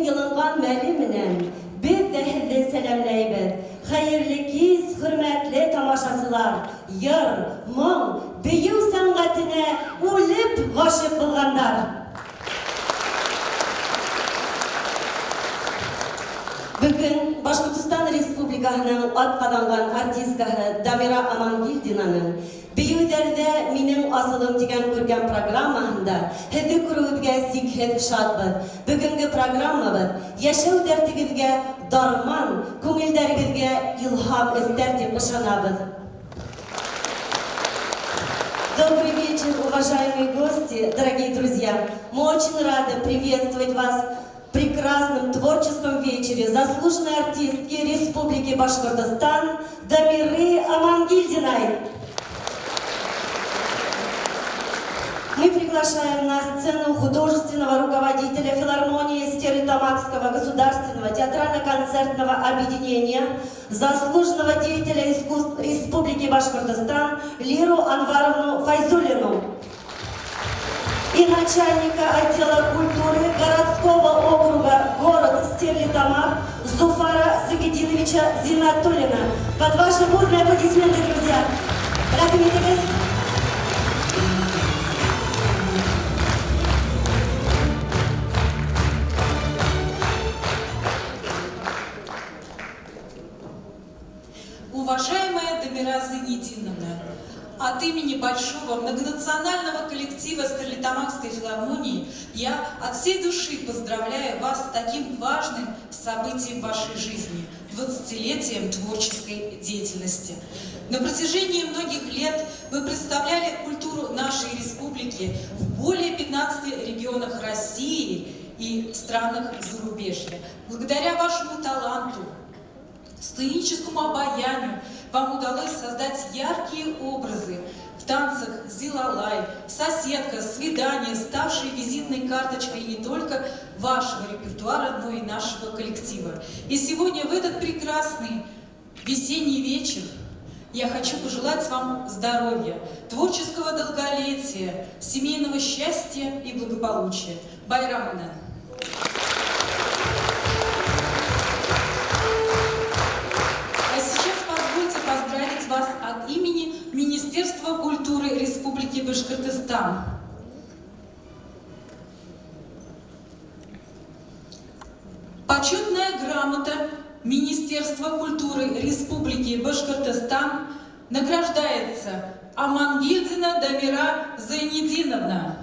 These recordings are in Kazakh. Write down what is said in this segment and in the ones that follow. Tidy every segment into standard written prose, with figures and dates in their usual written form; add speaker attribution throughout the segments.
Speaker 1: Sizin yılıngan məliminen biz de hizli selamlayız. Hayırlı kez, hürmetli tamaşasılar, yır, mum, büyü sanatına ulup gaşıp bulganlar. Bugün Башкортостан Республикасының атқаданған артисткасы Дамира Амангилдинаның «Бейудерде менің асылым» деген көрген программасында хезді көруізге сикхез шатбыз. Бүгінгі программабыз яшәү дәртігізге дарман, көңілдәрігізге илһам өстәр деп ышанабыз. Добрый вечер, уважаемые гости, дорогие друзья! Мы очень рады приветствовать вас в прекрасном творческом вечере заслуженной артистки Республики Башкортостан Дамиры Амангилдиной. Мы приглашаем на сцену художественного руководителя филармонии Стерлитамакского государственного театрально-концертного объединения, заслуженного деятеля искусств Республики Башкортостан Лиру Анваровну Файзуллину и начальника отдела культуры городского округа город Стерлитамак Зуфара Сагидиновича Зинатуллина. Под ваши бурные аплодисменты, друзья!
Speaker 2: Уважаемая Дамира Зайнетдиновна, от имени большого многонационального коллектива Стерлитамакской филармонии я от всей души поздравляю вас с таким важным событием в вашей жизни – 20-летием творческой деятельности. На протяжении многих лет вы представляли культуру нашей республики в более 15 регионах России и странах зарубежья. Благодаря вашему таланту, сценическому обаянию вам удалось создать яркие образы в танцах «Зилалай», «Соседка», «Свидание», ставшие визитной карточкой не только вашего репертуара, но и нашего коллектива. И сегодня, в этот прекрасный весенний вечер, я хочу пожелать вам здоровья, творческого долголетия, семейного счастья и благополучия. Байрам Анан. Поздравить вас от имени Министерства культуры Республики Башкортостан. Почетная грамота Министерства культуры Республики Башкортостан награждается Амангилдина Дамира Зайнетдиновна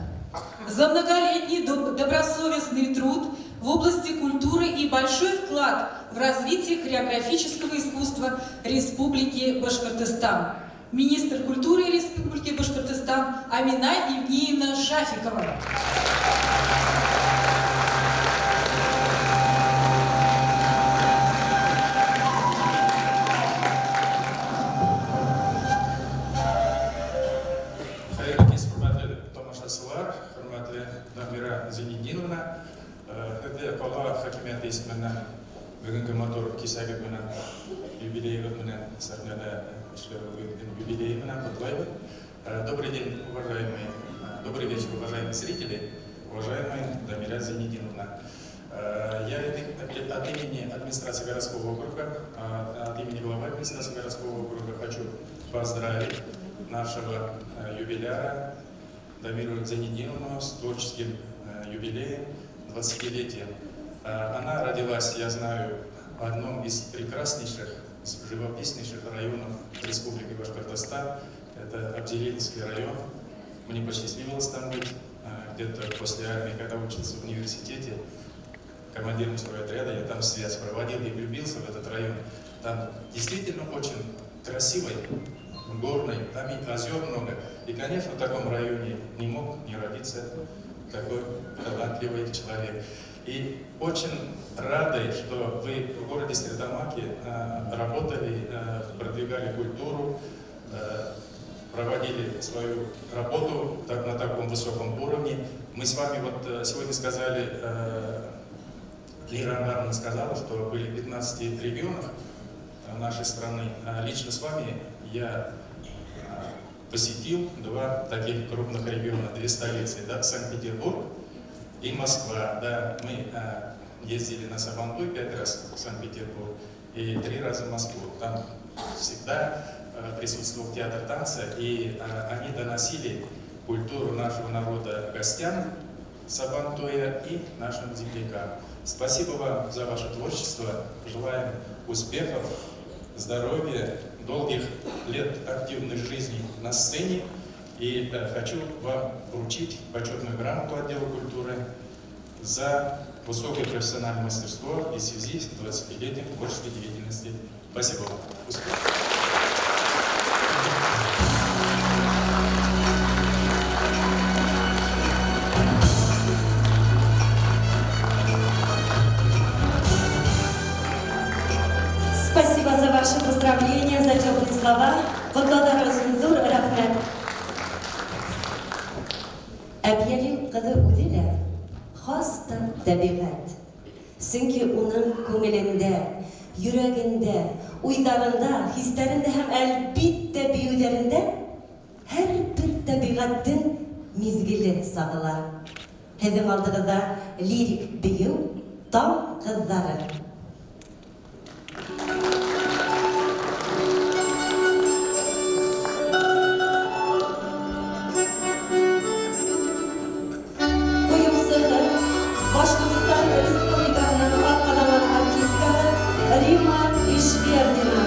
Speaker 2: за многолетний добросовестный труд в области культуры и большой вклад в развитие хореографического искусства Республики Башкортостан. Министр культуры Республики Башкортостан Амина Евгеньевна Шафикова.
Speaker 3: Дамира Зайнетдиновна, это Кала Хакимят Исмана, бүгінгі мотор кисаги менен юбилейі менен сахнада юбилейі менен құттықтаймын. Добрый день, добрый вечер, уважаемые зрители, уважаемая Дамира Зайнетдиновна. Я от имени администрации городского округа, от имени главы администрации городского округа хочу поздравить нашего юбиляра Дамиру Зайнетдиновну с творческим юбилеем, 20-летием. Она родилась, я знаю, в одном из прекраснейших, живописнейших районов Республики Башкортостан. Это Абдилинский район. Мне посчастливилось там быть где-то после армии, когда учился в университете. Командиром стройотряда я там связь проводил и влюбился в этот район. Там действительно очень красивый, горный, там и озер много. И, конечно, в таком районе не мог не родиться такой талантливый человек. И очень рады, что вы в городе Стерлитамаке работали, продвигали культуру, проводили свою работу на таком высоком уровне. Мы с вами вот сегодня сказали, Лира Анваровна сказала, что были в 15 регионах нашей страны. Лично с вами я посетил два таких крупных региона, две столицы, да, Санкт-Петербург и Москва. Да, мы ездили на Сабантуй 5 раз в Санкт-Петербург и 3 раза в Москву. Там всегда присутствовал театр танца, и они доносили культуру нашего народа гостям Сабантуя и нашим землякам. Спасибо вам за ваше творчество. Желаем успехов, здоровья, долгих лет активной жизни на сцене. И хочу вам вручить почетную грамоту отдела культуры за высокое профессиональное мастерство и в связи с 20-летней творческой деятельности. Спасибо вам. Успехов.
Speaker 1: Спасибо за ваши поздравления, за теплые слова. Құттықтарыңыз зор рахмет. Әбиәлил кызы үзе хасты табигать. Сөнки уның күңелендә, йөрәгендә, уйларында, хисләрендә һәм әлбиттә биюләрендә һәрбер табигатьтән мизгеле сагыла. Һеҙҙең алдығыҙҙа лирик бейеү таң ҡыҙҙары. Башкортостан Республикасының атқарушы артисткасы Римма Ишвердина.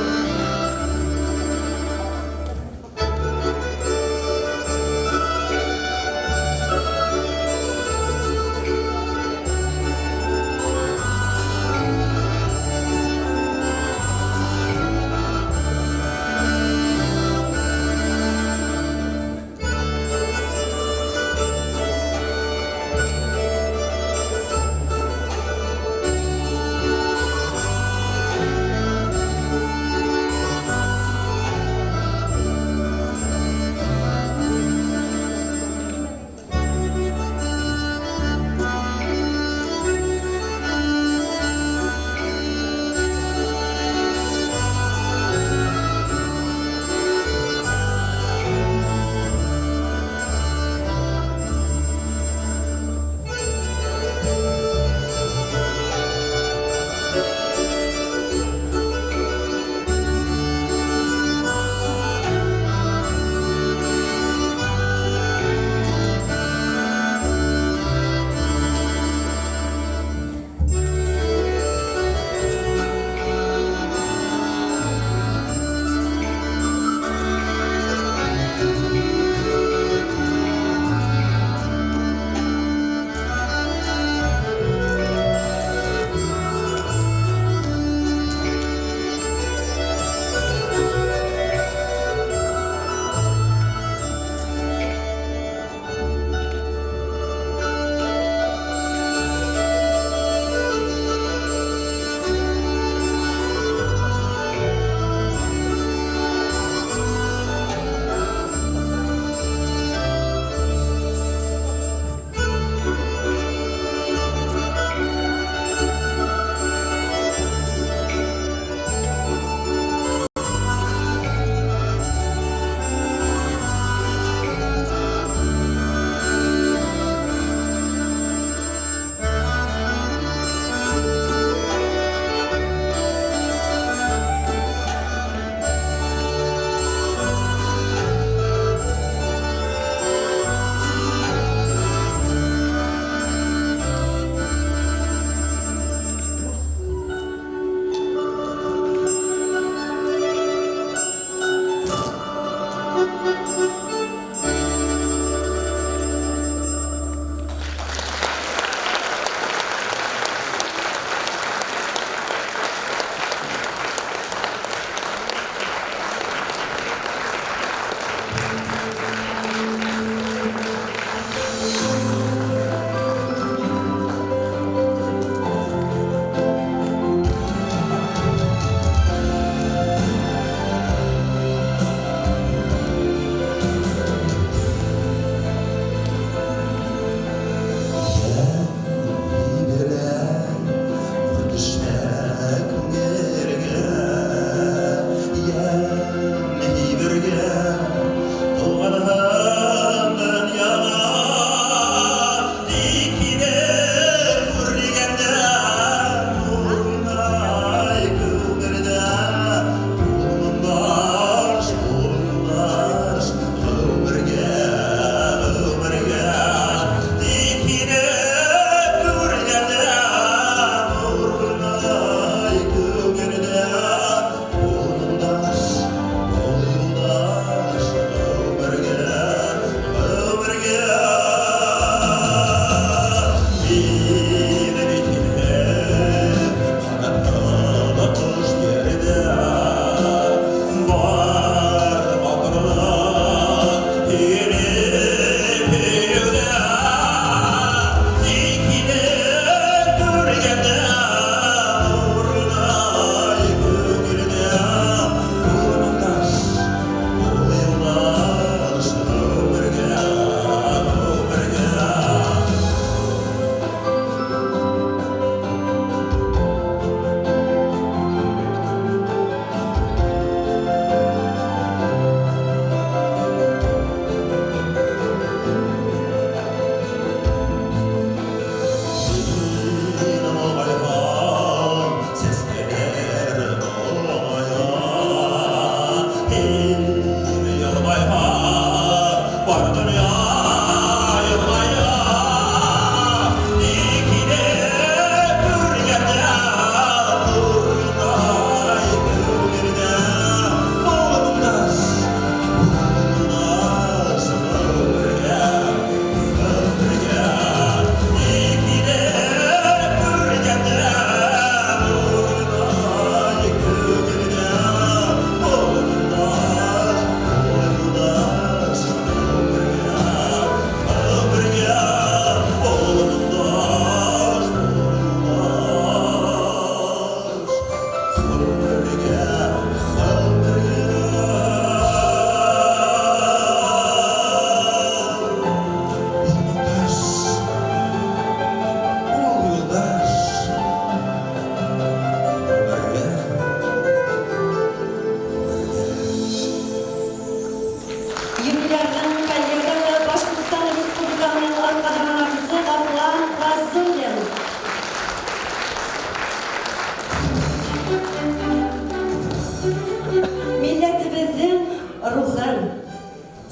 Speaker 1: рухын,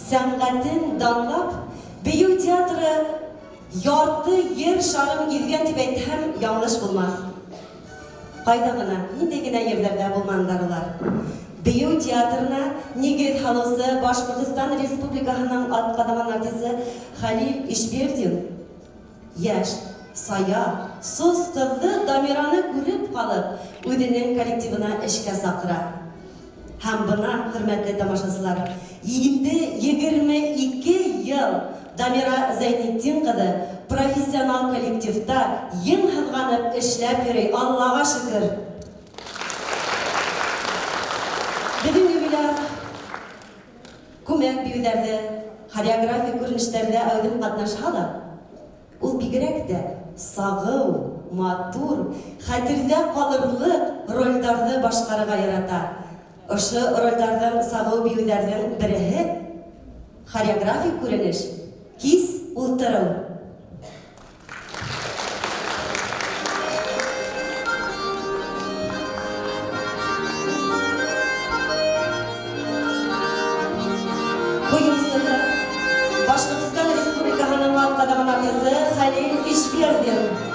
Speaker 1: сәнгатен данлап, бию театры ярты ер шарын гизген дип әйтһәм яңлыш булмас. Кайда гына, нинди генә ерләрдә булманнарлар. Бию театрына нигез халысы Башкортстан Республикасының атказанган артисты Халил Ишбердин яшь, сая, сус кызы Дамираны күреп калып, үзенең коллективына эшкә сакыра. Һәм бына, хөрмәтле тамашачылар, инде 22 ел Дамира Зәйнетдин кызы профессионал коллективта ең хызганып эшләп йөри, Аллага шөкер. Бүген юбилар күмәк биюләрдә, хореографик күренешләрдә әүдем катнаша да. Ул бигрәк тә сагыу, матур, хәтердә калырлык рольләрне башкарырга ярата. Ошо рольләрдән сагыу биюләрнең береһе хореографик күренеш, кис ултыру. Башкортстан Республикасының атказанган артисты Халил Ишбердин.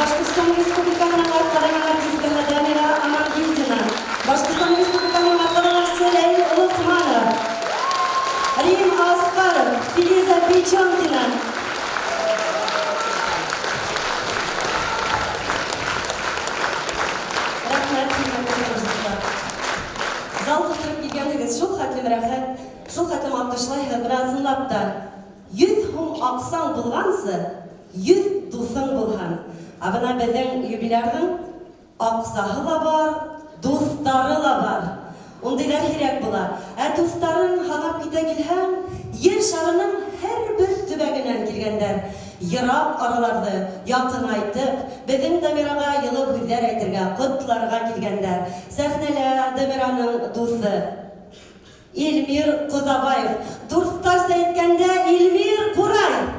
Speaker 1: Башкортстан Республикасының атқарған артисті Дамира Амангелдина, Башкортстан Республикасының атқарған Селейн Лукманов, Рим Аскаров, Филиза Печенкина. Рахмет, хөрмәтле торжество. Зал тутырып килгәнегез шул хәтлем рәхәт, шул хәтлем алкышлайһыз, бераз аңлап та. 100 һум аксаң булгансы, 100 дуҫың булһын. Ә бына беҙҙең юбилярҙың аҡсаһы ла бар, дуҫтары ла бар. Ундайлар һирәк була. Ә дуҫтарын һанап китә килһәң, ер шарының һәр бер төбәгенән килгәндәр. Йыраҡ араларҙы яҡынайтып, беҙҙең Дамираға йылы һүҙҙәр әйтергә, ҡотларға килгәндәр. Сәхнәлә Дамираның дуҫы Илмир Ҡоҙабаев. Дуҫтарса әйткәндә Илмир Ҡурай.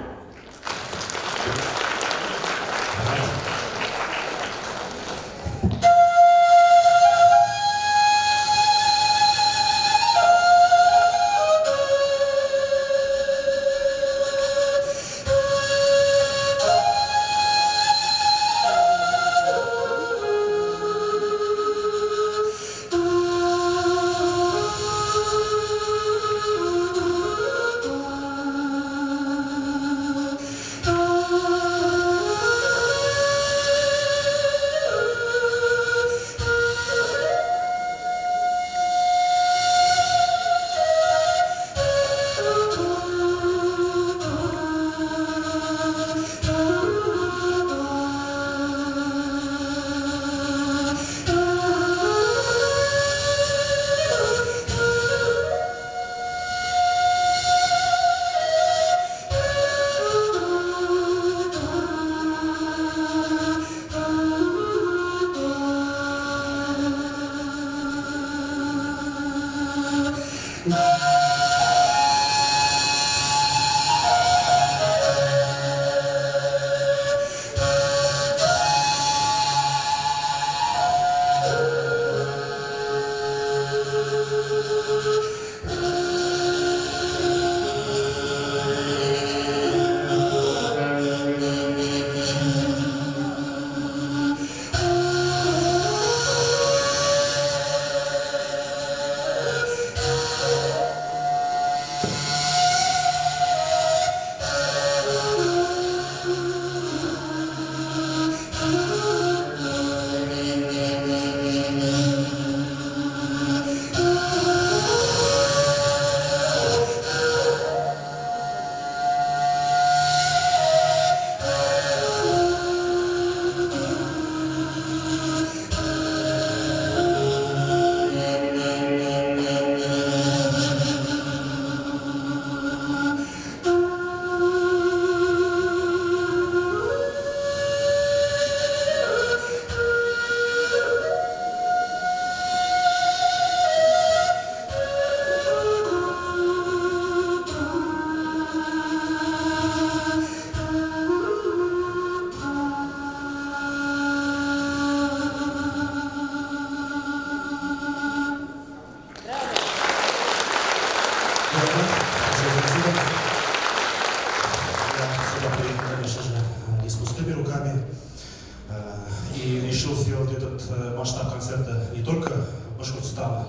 Speaker 4: И решил сделать этот масштаб концерта не только Башкортостана,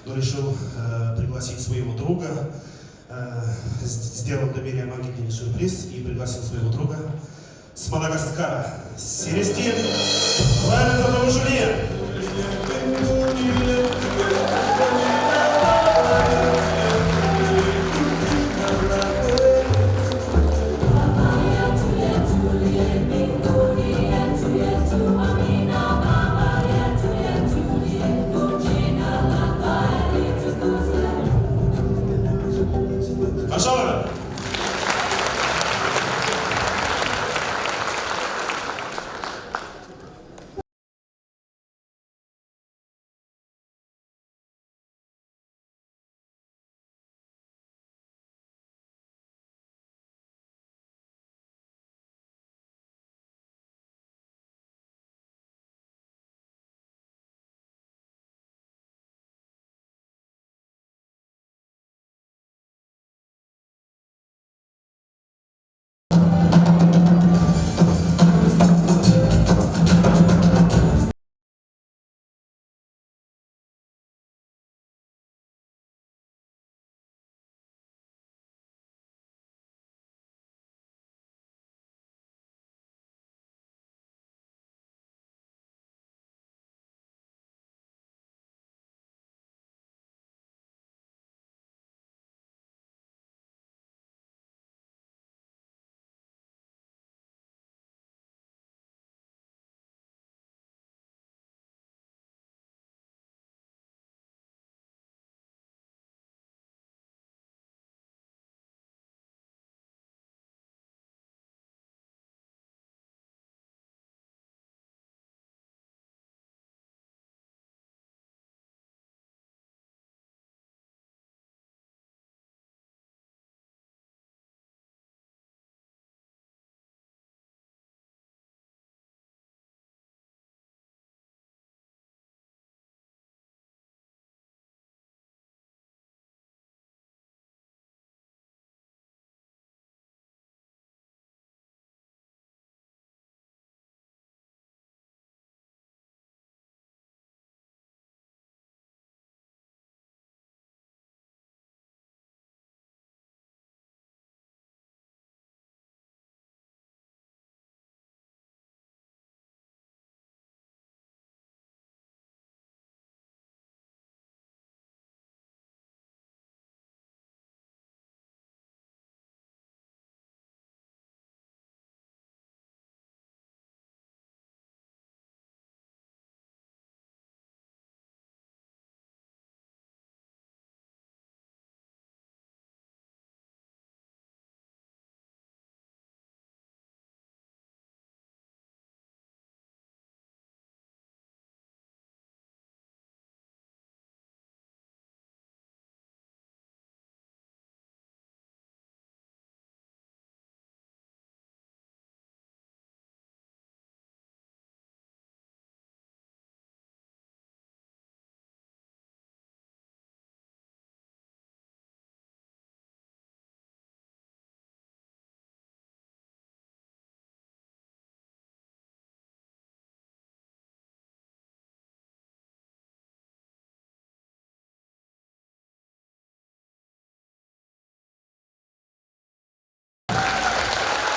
Speaker 4: но решил пригласить своего друга, сделал Дамире Амангелдине сюрприз и пригласил своего друга с Мадагаскара, Селестин Жюльен. Пожалуйста.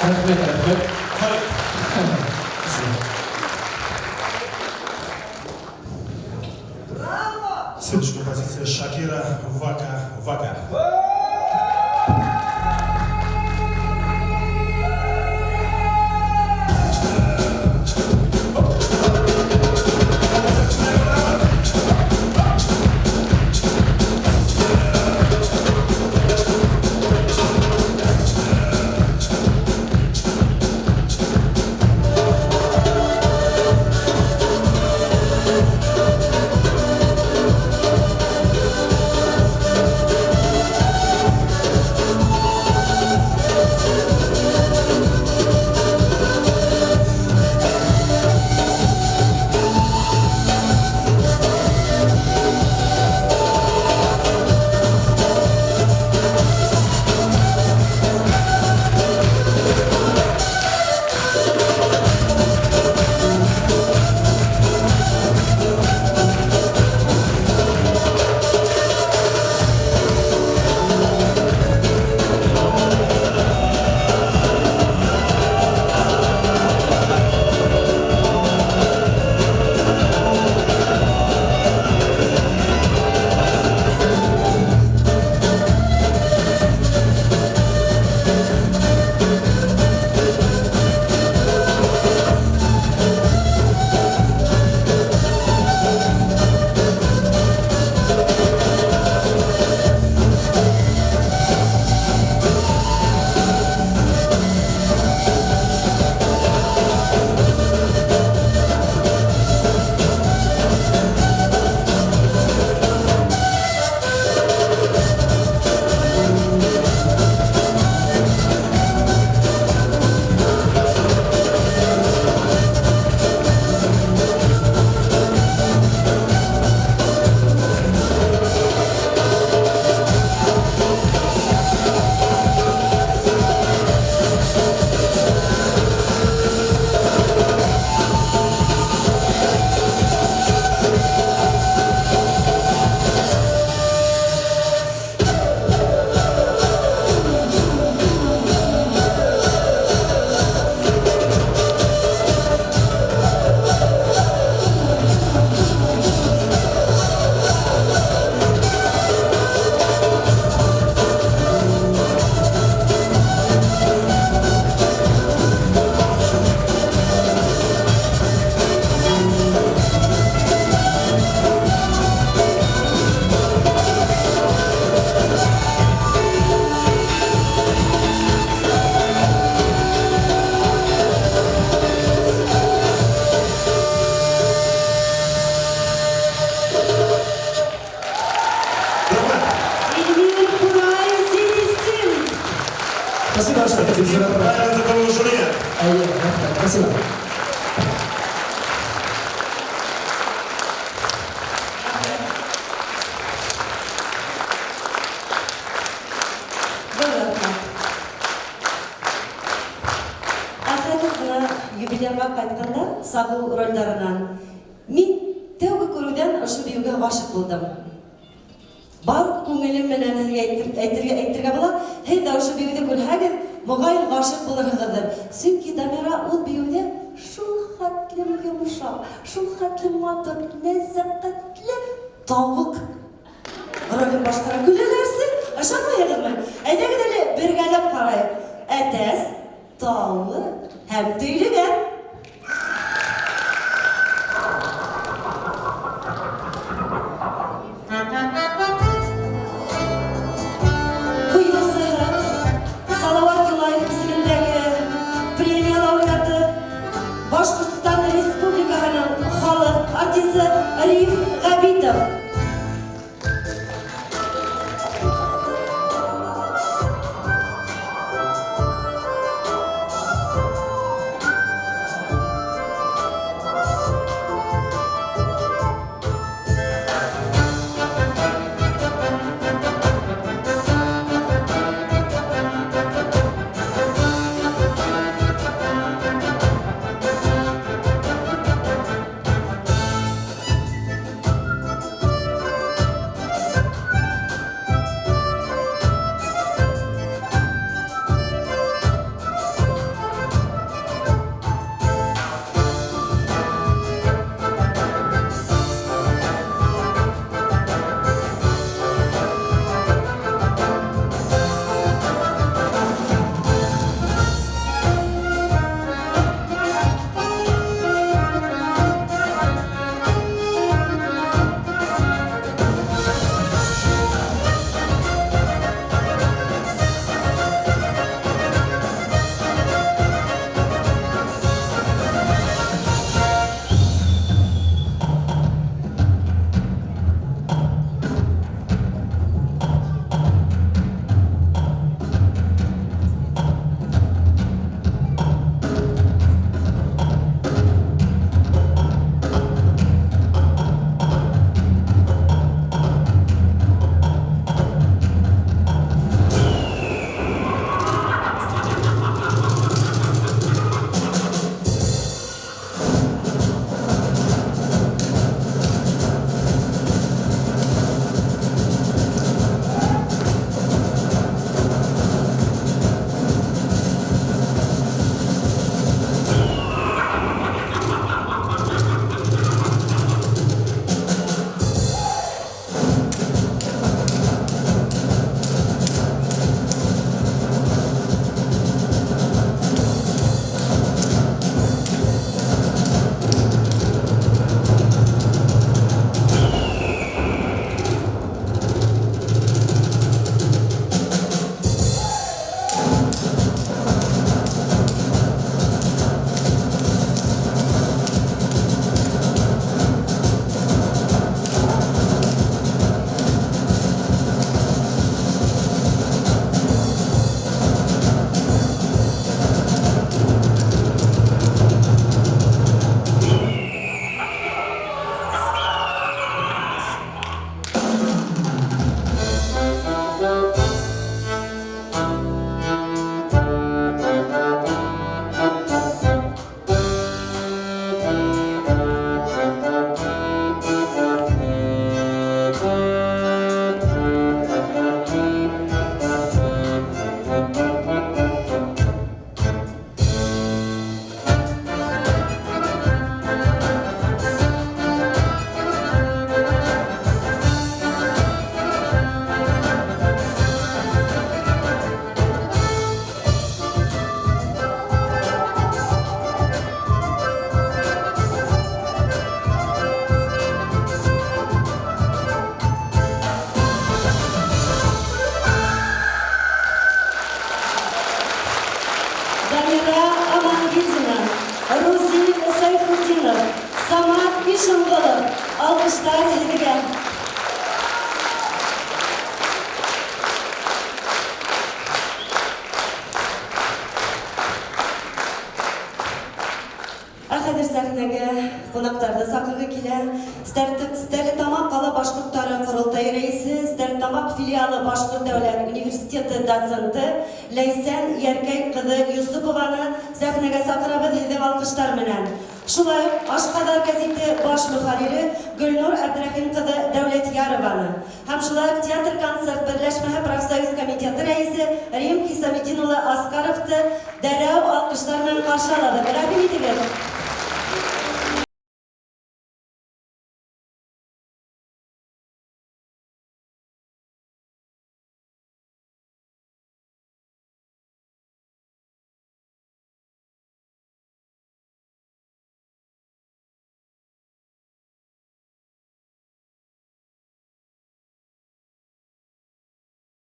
Speaker 5: Рахмет, рахмет.
Speaker 4: Следующая композиция Шакира «Вака Вака».
Speaker 5: Спасибо большое.
Speaker 4: Правильно за того жюри.
Speaker 5: Спасибо.
Speaker 1: Юбилейға қайтқанда сағу рөлдарынан мен тәуге көруден ұшы биюге ғашық болдым. Бар көңілім менен әйтірге була, хейда ұшы биюде көрһәгез, мұғайын ғашық булырһығыҙҙыр. Сөнки Дамира ул биюде шул хәтлем йомшаҡ, шул хәтлем матур, нәзәкәтле тауык ролен башҡара. Көләләрсе, ышанмайһығыҙмы? Әйҙәгеҙ әле бергәләп ҡарайыҡ. Әтәс, тауык һәм төйлөгән. Салауат Юлаев исемендәге премия лауреаты, Башҡортостан Республикаһының халыҡ артисы Риф Ғәбитов. Alkışlar Hediye. Ахадыр сәхнәгә кунакларда сакыгы килә. Стәрлетамак кала башкортлары корылтай рәисе, Стәрлетамак филиалы Башкорт дәүләт университеты доценты Ләйсән Яркәй кызы Юсупованы сәхнәгә сакырабыз һеҙҙең алҡыштар менән. Шулай уҡ Ашҡаҙар гәзите баш мөхәррире Гөлнур Әбдрәхим кызы Дәүләтъярованы һәм шулай уҡ театр-концерт берләшмәһе профсоюз комитеты рәисе Рим Хисаметдин улы Аскаровты дәррәү алҡыштар менән ҡаршы алабыҙ. Рәхим итегеҙ.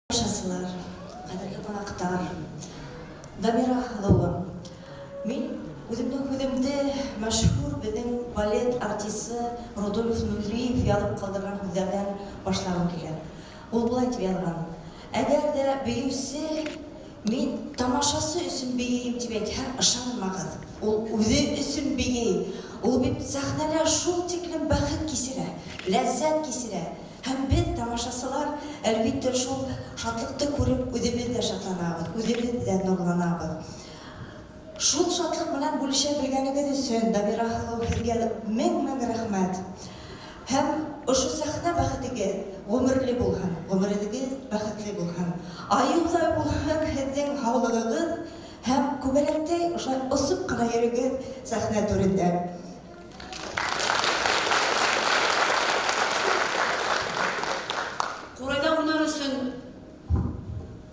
Speaker 6: Шасылар, қадірлі қонақтар, Дамира Халауы. Мен өзімнің көзімді мәшһүр біздің балет артисі Рудольф Нуриев язып қалдырған сөздерден башлағым келеді. Ол былай деп жазған: әгәр дә бейеүсе мен тамашасы өсөн бейейім деп әйтһә, ышанмағыз. Ол үзе өсөн бейей. Ол бит сәхнәләр шул тиклем бәхет кисерә, ләззәт кисерә. Һәм без тамашасылар әлбиттә шул шатлыкты күреп үҙебеҙ дә шатланабыҙ, үҙебеҙ дә нурланабыҙ. Шул шатлык менән бүлешә белгәнегеҙ өсөн Дамира Халау һеҙгә мең рәхмәт. Һәм ошо сәхнә бәхетегеҙ ғүмерле булһын, ғүмерегеҙ бәхетле булһын. Айыуҙай булһын һеҙҙең һаулығығыҙ һәм күбәләктәй ошо осоп ҡына йөрөгөҙ сәхнә түрендә.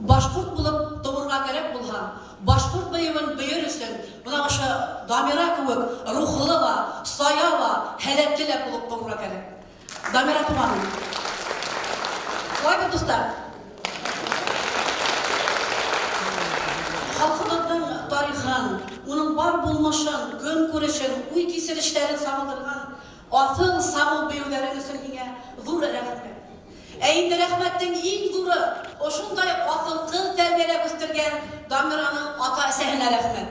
Speaker 7: Башҡорт булып тыуырға кәрәк булһа, башҡорт бейеүен бейер өсөн, бына ошо Дамира кеүек рухлы ла, сая ла, һәләтле лә булып тыуырға кәрәк. Дамира туғаным. Шулай бит, дуҫтар. Халҡыбыҙҙың тарихын, уның бар булмышын, көн күрешен, уй кисерештәрен сағылдырған аҫыл сағыу бейеүҙәре өсөн һиңә ҙур рәхмәт. Ә инде рәхмәттең иң ҙуры ошондай аҫылҡыҙ тәрбиәләп үҫтергән Дамираның ата-әсәһенә рәхмәт.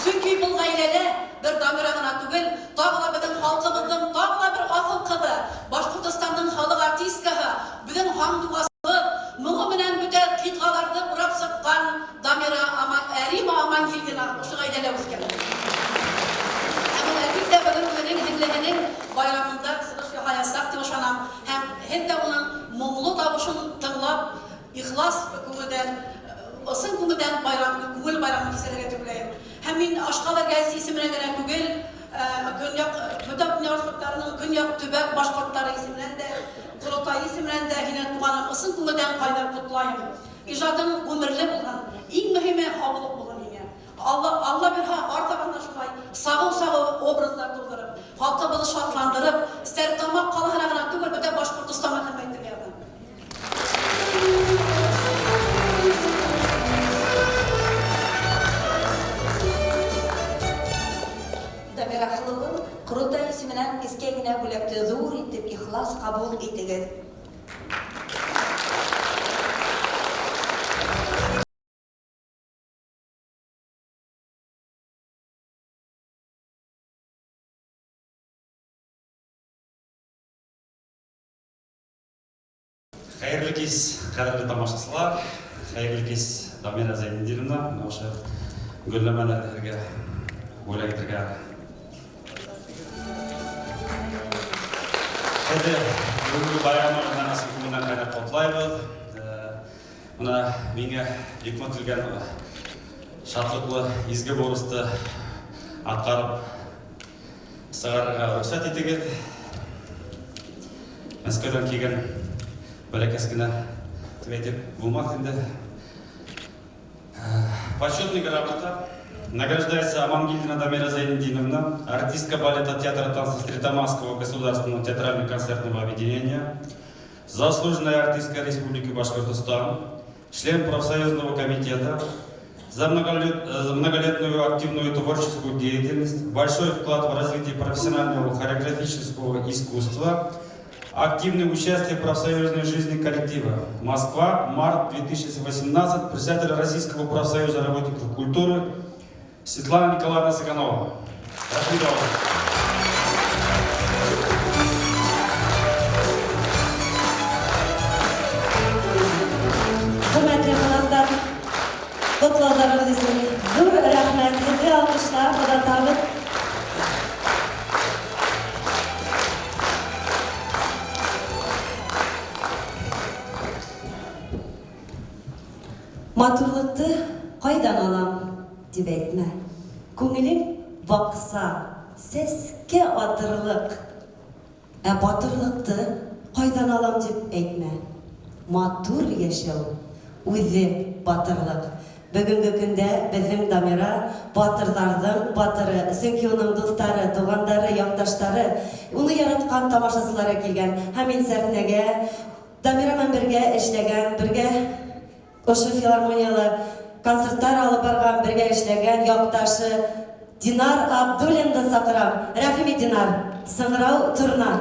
Speaker 7: Сөнки был ғаиләлә бер Дамира ғына түгел, тағы ла беҙҙең халҡыбыҙҙың тағы ла бер аҫыл ҡыҙы, Башҡортостандың халыҡ артисткаһы, беҙҙең һандуғасыбыҙ, моңо менән бөтә ҡитғаларҙы урап сыҡҡан Дамира Рима Амангилдина ошо ғаиләлә үҫкән. Әлбиттә бөгөн үҙенең һеңлеһенең байрамында сығыш яһаясаҡ дип ышанам. Һәм һеҙ дә уның моңло тауышын тыңлап, ихлас күңелдән, ысын күңелдән күңел байрамын кисерергә теләйем. Һәм мин Ашҡаҙар гәзите исеменән генә түгел, бөтә донъя башҡорттарының көньяҡ төбәк башҡорттары исеменән дә, Ҡоролтай исеменән дә һине туғаным ысын күңелдән ҡайнар ҡотлайым. Ижадың ғүмерле булһын, иң мөһиме һаулыҡ булһын. Алла бирһә, артабан да шулай сағыу образдар тыуҙырып, халҡыбыҙҙы шатландырып, Стәрлетамаҡ ҡалаһына ғына түгел, бөтә Башҡортостанға хеҙмәт итергә.
Speaker 6: Дамира Халауын Ҡоролтай исеменән кескәй генә бүләкте ҙур итеп ихлас ҡабул итегеҙ.
Speaker 8: Хәйерле кис, ҡәҙерле тамашасылар, хәйерле кис Дамира Зәйнетдиновна, ошо гөлләмәләрҙе бүләк итергә. Һеҙҙе бөгөнгө байрамығыҙҙан ысын күңелдән ҡайнап ҡотлайбыҙ. Бына миңә йөкмәтелгән шатлыҡлы изге бурысты атҡарып сығарырға рөхсәт итегеҙ. Мәскәүҙән килгән бәләкәс кенә тип әйтеп булмаҫ инде. Почетный грамота. Награждается Амангилдина Дамира Зайнетдиновна, артистка балета театра танца Стерлитамакского государственного театрально-концертного объединения, заслуженная артистка Республики Башкортостан, член профсоюзного комитета, за многолетную активную творческую деятельность, большой вклад в развитие профессионального хореографического искусства, активное участие в профсоюзной жизни коллектива. Москва, март 2018, председатель Российского профсоюза работников культуры Светлана Николаевна Саганова. Спасибо.
Speaker 1: Hürmetli qonaqlar, qutlaularınızın zor rahmet, hürmetli alkışlar, Xudo tabir. Матурлыкты кайдан алам деп әйтмә. Күңелең бакса, сәскә атырлык. Батырлыкты кайдан алам деп әйтмә. Матур яшәү үзе батырлык. Бүгенге көндә безнең Дамира батырларның батыры, чөнки уның дуслары, тугандары, якташлары, уны яраткан тамашачылары килгән. Һәм мин сәхнәгә Дамира белән бергә эшләгән, бергә Ошы филармониялы концерттар алып барган, бергә эшләгән якташы Динар Абдуллинды сакырам. Рәхим Динар, сыңгырау турына.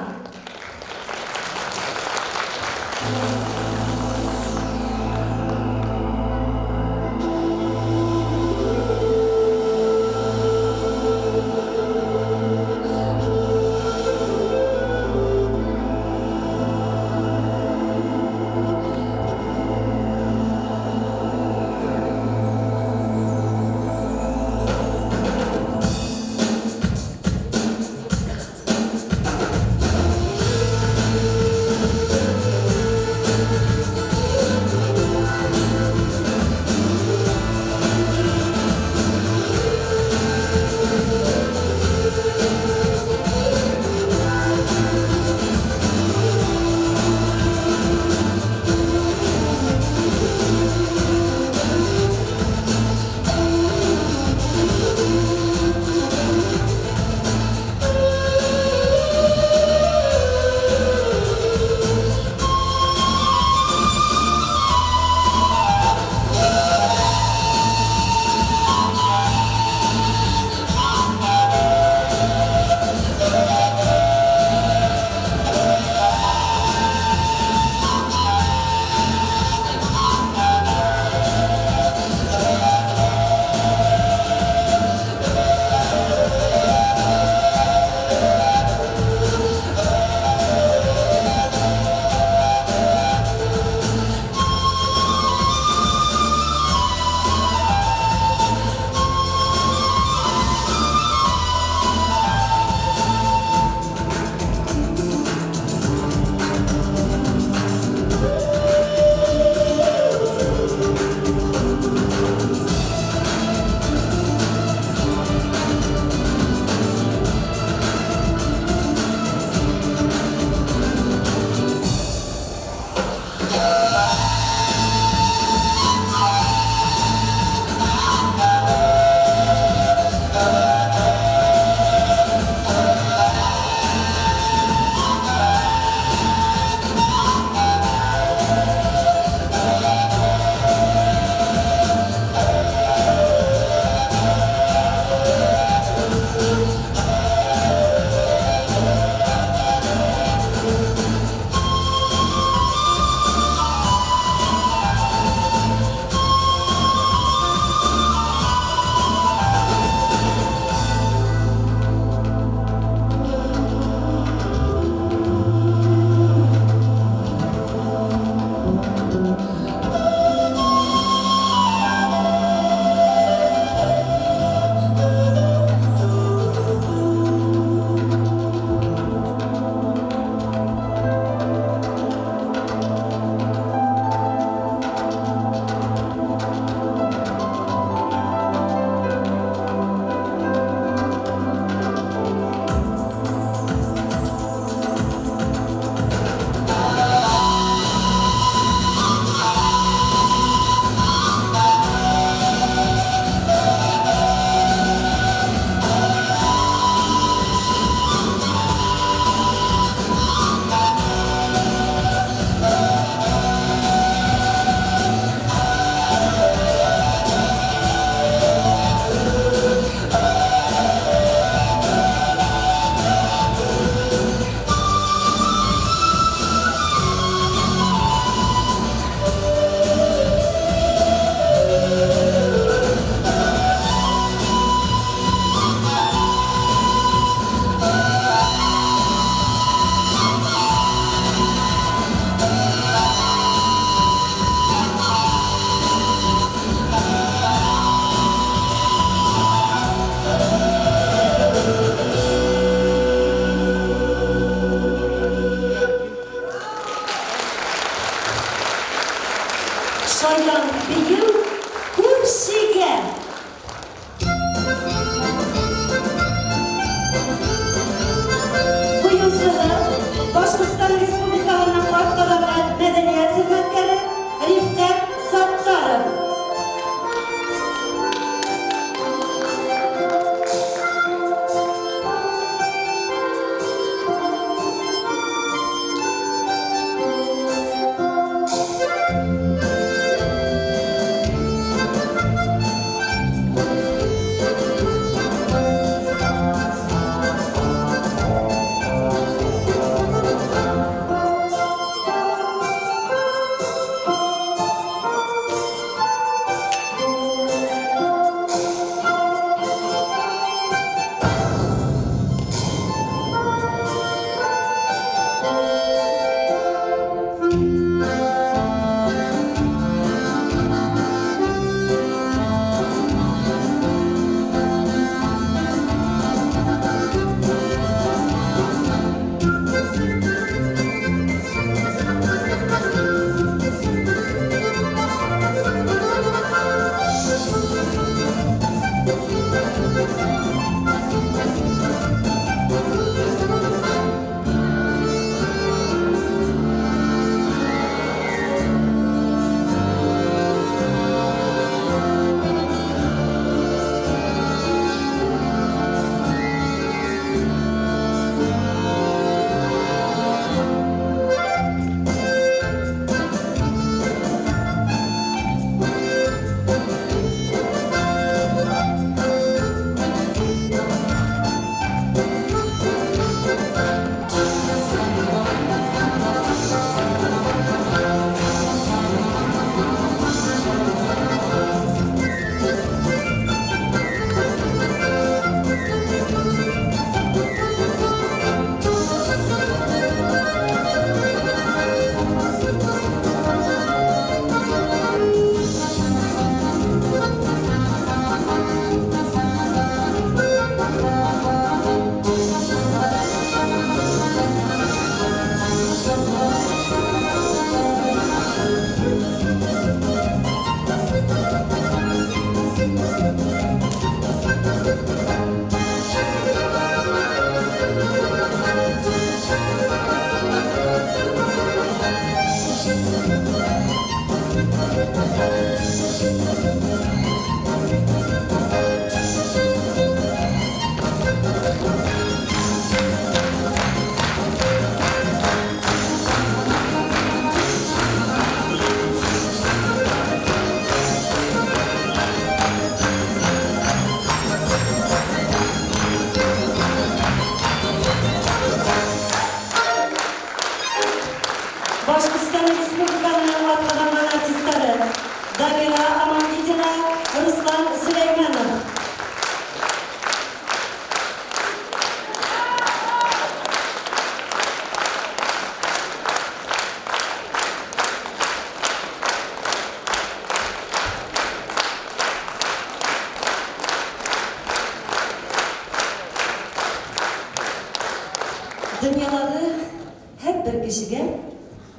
Speaker 1: кешегә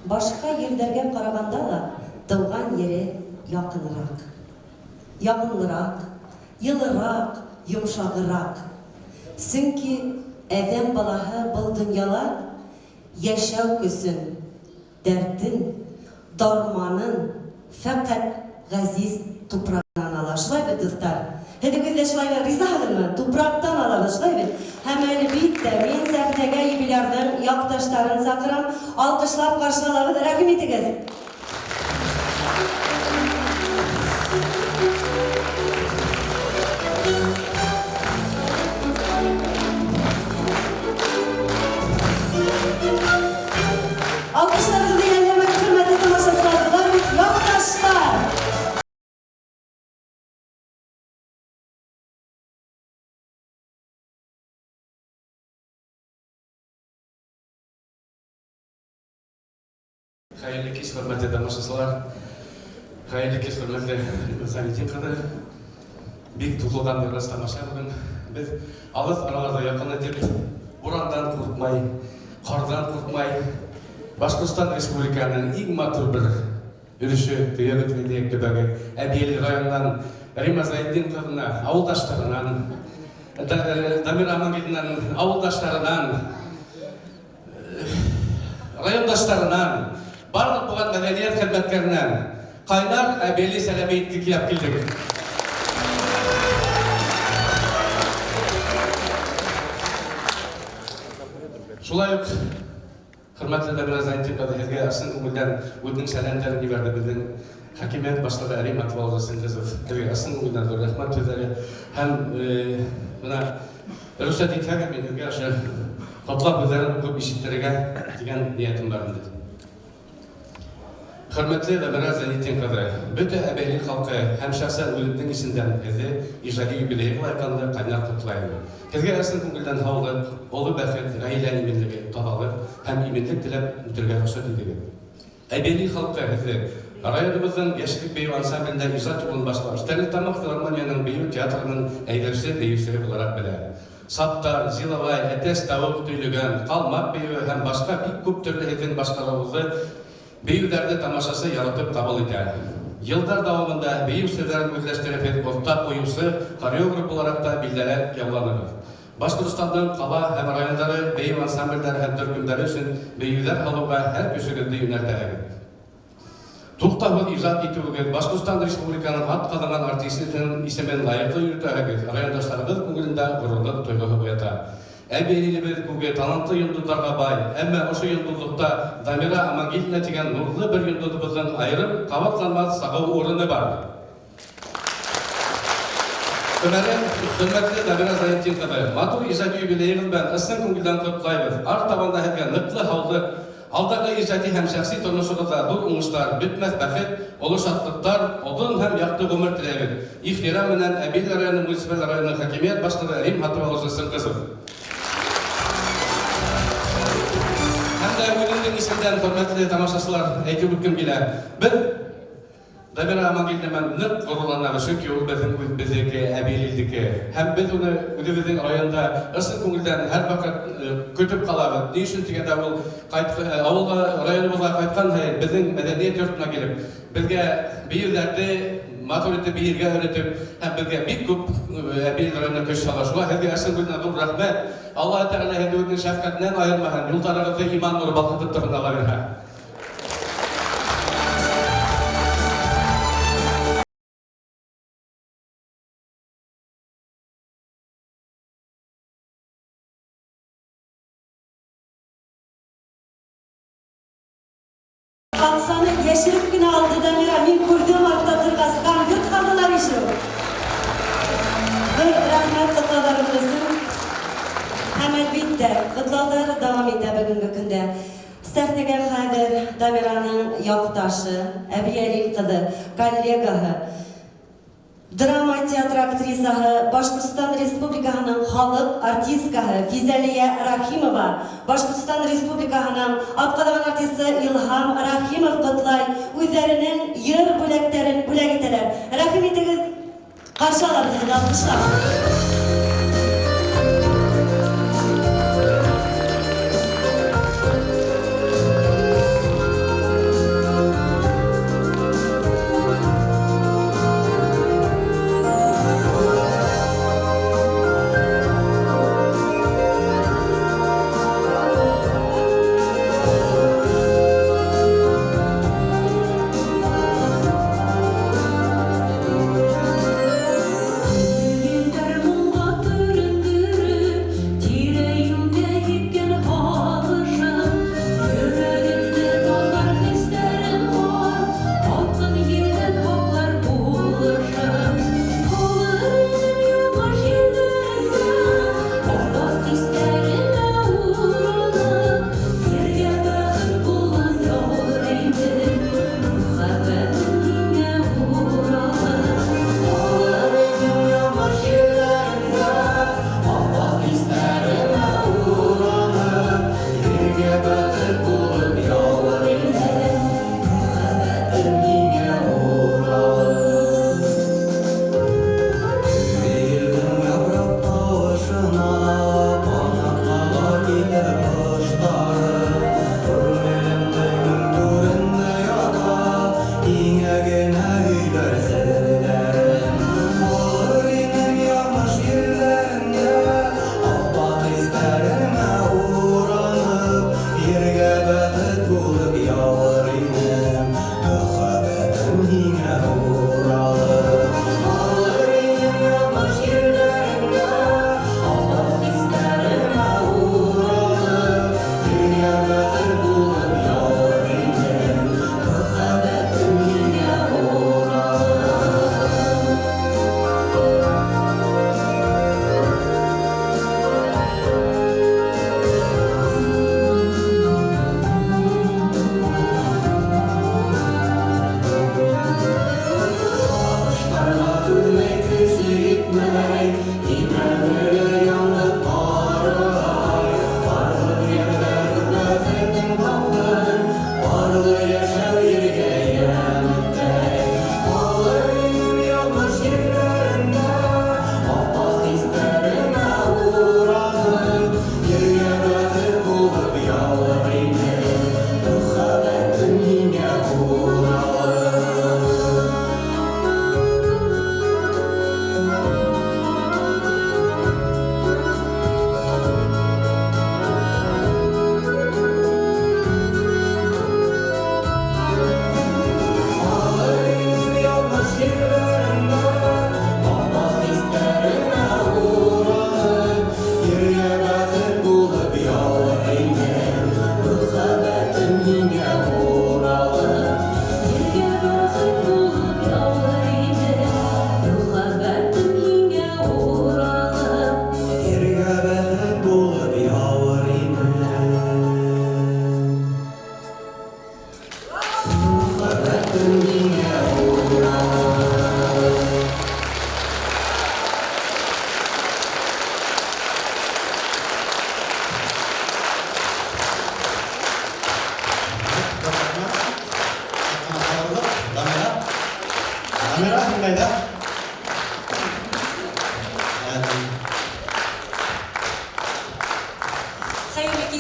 Speaker 1: башка ерләргә караганда да тыуган ере якынрак. Ягымлырак, йылырак, йомшагырак. Сөнки әдәм балаһы был дөньяла яшәү көсөн, дәртен, дарманын фәкать газиз тупрактан ала. Шулай бит, дуслар? Һәдегез дә шулай ризаһызмы? Тупрактан алабыз, шулай бит? Һәм әлбиттә мин сәхнәгә юбилярның якташларын сакырам, алкышлап каршы алабыз. Рәхим итегез. Alkışlarınızı yerlemek hürmetli tamaşaçılar ve yoktaşlar.
Speaker 3: Hayırlı kez hürmetli tamaşaçılar, hayırlı kez hürmetli Zahidin kadı. Бик тутылган biraz тамаша бүген. Без алыс араларда якын итеп, бурандан курыкмай, кардан курыкмай, Башкортстан Республиканың иң матур бер өлеше төйәгетмәдәге төбәге Әбиел районынан Рима Зайдин кызына, авылдашларынан, Дамир Амангелдиннән авылдашларынан, райондашларынан, барлык булган мәдәният хезмәткәрләреннән кайнар Әбиели сәламе иткә килеп килдек. Шулай ук хөрмәтле Дамир Зайдин кызы һезгә асын күңелдән үзенең сәламнәрен җибәрде безнең хакимият башлыгы Рим Атвалгызы Сендезов. Һезгә асын күңелдән зур рәхмәт сүзләре һәм менә рөхсәт итсәгез мин һезгә ашы котлап үзләрен укып ишеттерергә дигән ниятем бар инде. Хөрмәтле Дамир Зайдин кызы, бөтә Әбиел халкы һәм шәхсән үзенең исемдән һезгә иҗади юбилейга лайыклы кайнар котлайм. Һезгә асын күңелдән һаулык, олы бәхет, гаилә иминлеге, тазалык һәм иминлек теләп үтәргә рөхсәт итегез. Әбиел халкы һезгә районыбызның яшьлек бейүү ансамблендә иҗат юлын башлап, Стәрлетамак филармонияның бейүү театрының әйдәүче бейүүчесе буларак белә. Саттар, Зилавай, Әтәс тавык төйлегән, калмак бейүү һәм башка бик күп төрле һезгә башкаруы бейүүдәрде тамашасы яратып кабул итә. Йылдар дәвамында бейүү сүзләрен үзләштереп, уртак куючы, хореограф буларак та билдәләп яуланабыз. Башкортстанның кала һәм райондары бейүү ансамбльләре һәм төркемнәре өчен бейүүдәр алуга һәр көчегезне юнәлтәбез. Туктабыз иҗат итүгез, Башкортстан Республиканың атказанган артистының исемен лайыклы йөртәгез, райондашларыбыз күңелендә горурлык тойгыһы уята. Әбиелебез күгә талантлы йолдызларга бай, әмма ошо йолдызлыкта Дамира Амангелдина дигән нурлы бер йолдызыбызның айрым кабатланмас сагау урыны бар. Хөрмәтле Дамира Зайдин кызы, матур иҗади юбилейгыз белән ысын күңелдән котлайбыз. Артабанда һәргә ныклы һаулык, алдагы иҗади һәм шәхси тормышыгызда зур уңышлар, бетмәс бәхет, олы шатлыктар, озын һәм якты гомер теләбез. Ихтирам менән Әбиел районы муниципаль районы хакимият башлыгы Рим Хатыбаловны кызы. Үземнең исемдән хөрмәтле тамашачылар әйтеп үткәм килә. Без Дамира Амангелдиннән нык горурланабыз, чөнки ул безнеке Әбиелдеке. Һәм без уны үзебезнең районда ысын күңелдән һәр вакыт көтеп калабыз. Ни өчен дигәндә ул авылга, районыбызга кайткан һәм безнең мәдәният йортына килеп, безгә бейеүләрне матур итеп биергә өйрәтеп, һәм безгә бик күп Әбиел районына көч сала. Шулай һәргә ысын күңелдән зур рәхмәт. Аллаһ Тәгалә һәм шәфкатеннән аермаһын, юлларыгызны иман нуры балкытып торган Аллаһ.
Speaker 1: Kalsanı yeşillik günü aldı Damira, min kurdum artta durgaz, kamyut kaldılar işi. Bir rahmet kutlalarımızın hemen bitti. Kutlalar devam etti bugünkü günde. Sahnəyə xədir Damiranın yaqdaşı, Əbiyəli qızı, kollegahı, drama teatr aktrisaһы, Башкортстан Республикаһының халык артисткаһы Физалия Рахимова, Башкортстан Республикаһының атказанган артисты Илһам Рахимов котлай, үзләренең йыр бүләкләрен бүләк итәләр. Рәхим итегез, каршы алабыз, алкышлап.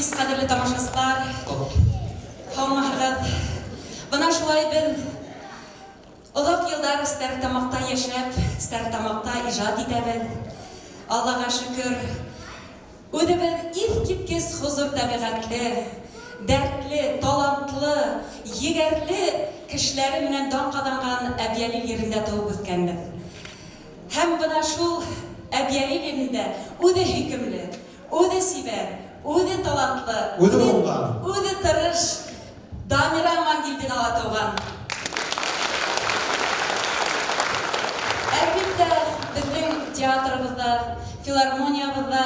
Speaker 2: Biz qadrli tomoshabinlar, hammalarga bana şulay biz uzak yıllar Stərt-Tamaqda yaşab, Stərt-Tamaqda ijad etəbiz. Allah'a şükür. Ödəbiz ilk kitkes huzur təbiğatlı, dərtli, talantlı, yegərli kişiləri bilen dan qazanğan əbiyəli yerində doğub ötkəndir. Hem bana şul əbiyəli yerində ödə hükümlü, ödə siber, ödə talantlı, ödə tırış, Damira Mangil'den alatoğan. Elbette bizim teatrımızda, filarmoniyamızda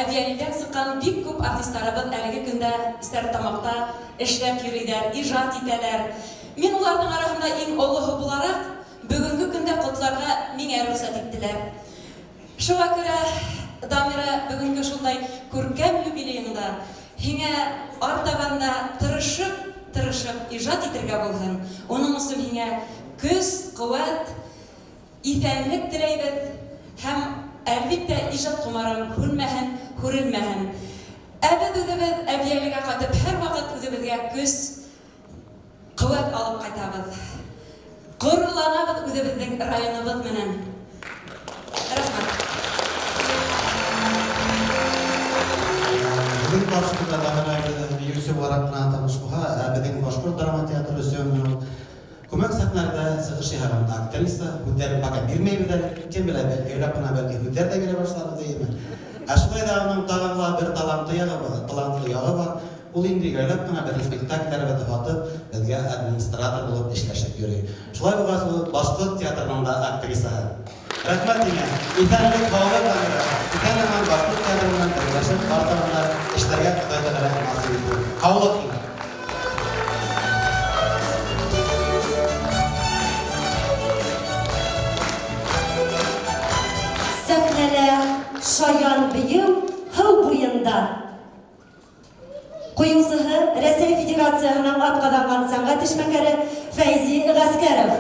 Speaker 2: əbiyəliden sıqqan bir көп artistlarımız əlgi gündə Stərt-Tamaqda işləp yürüydər, icad etələr. Мен ulardan arasında en olluğu bularak bugünkü gündə kutlarga mine rüksat ettiler. Şuğa göre Damira bugünkü şulday көркем юбилейында hine артабанда tırışıp icad etirge bolsun. Onun için hine güç, kuvvet, итәнлек dileybiz. Hem elbette icad kumarım hürülmehen. Əbəd özümüz əbiyəliğe qatıp her vakit özümüzge güç, kuvvet alıp qaytabız. Gururlanabız özümüzün rayonumuz menen. Rahmat.
Speaker 9: Bugün başlıkta daha Yusuf Arap'la tanışmaya, bizim Başkurt Drama Tiyatrosu Sömürü Kumak sahnelerde sıkışı haramda aktrisa, hüdder baka bilmeyebilir, kim bilir, Evropa'na belki hüdder de bile başladı değil mi? Aşkı da onun tağınla bir talantlı yağı var. Ул инде гайлап кына бер спектакльләргә тапатып, безгә администратор булып эшләшеп йөри. Шулай булгас, ул Башкорт театрының да актриса. Рәхмәт миңа. Итәрлек хавылы бар. Итәрлек Башкорт театрының берләшеп артында эшләргә Ходай Тәгалә насыйп итте. Хавылы миңа.
Speaker 1: Сәхнәлә шаян бейем һыу буенда. Куюсыһы Рәсәй Федерацияһының атҡаҙанған сәнғәт эшмәкәре Фәйзи Ғәскәров.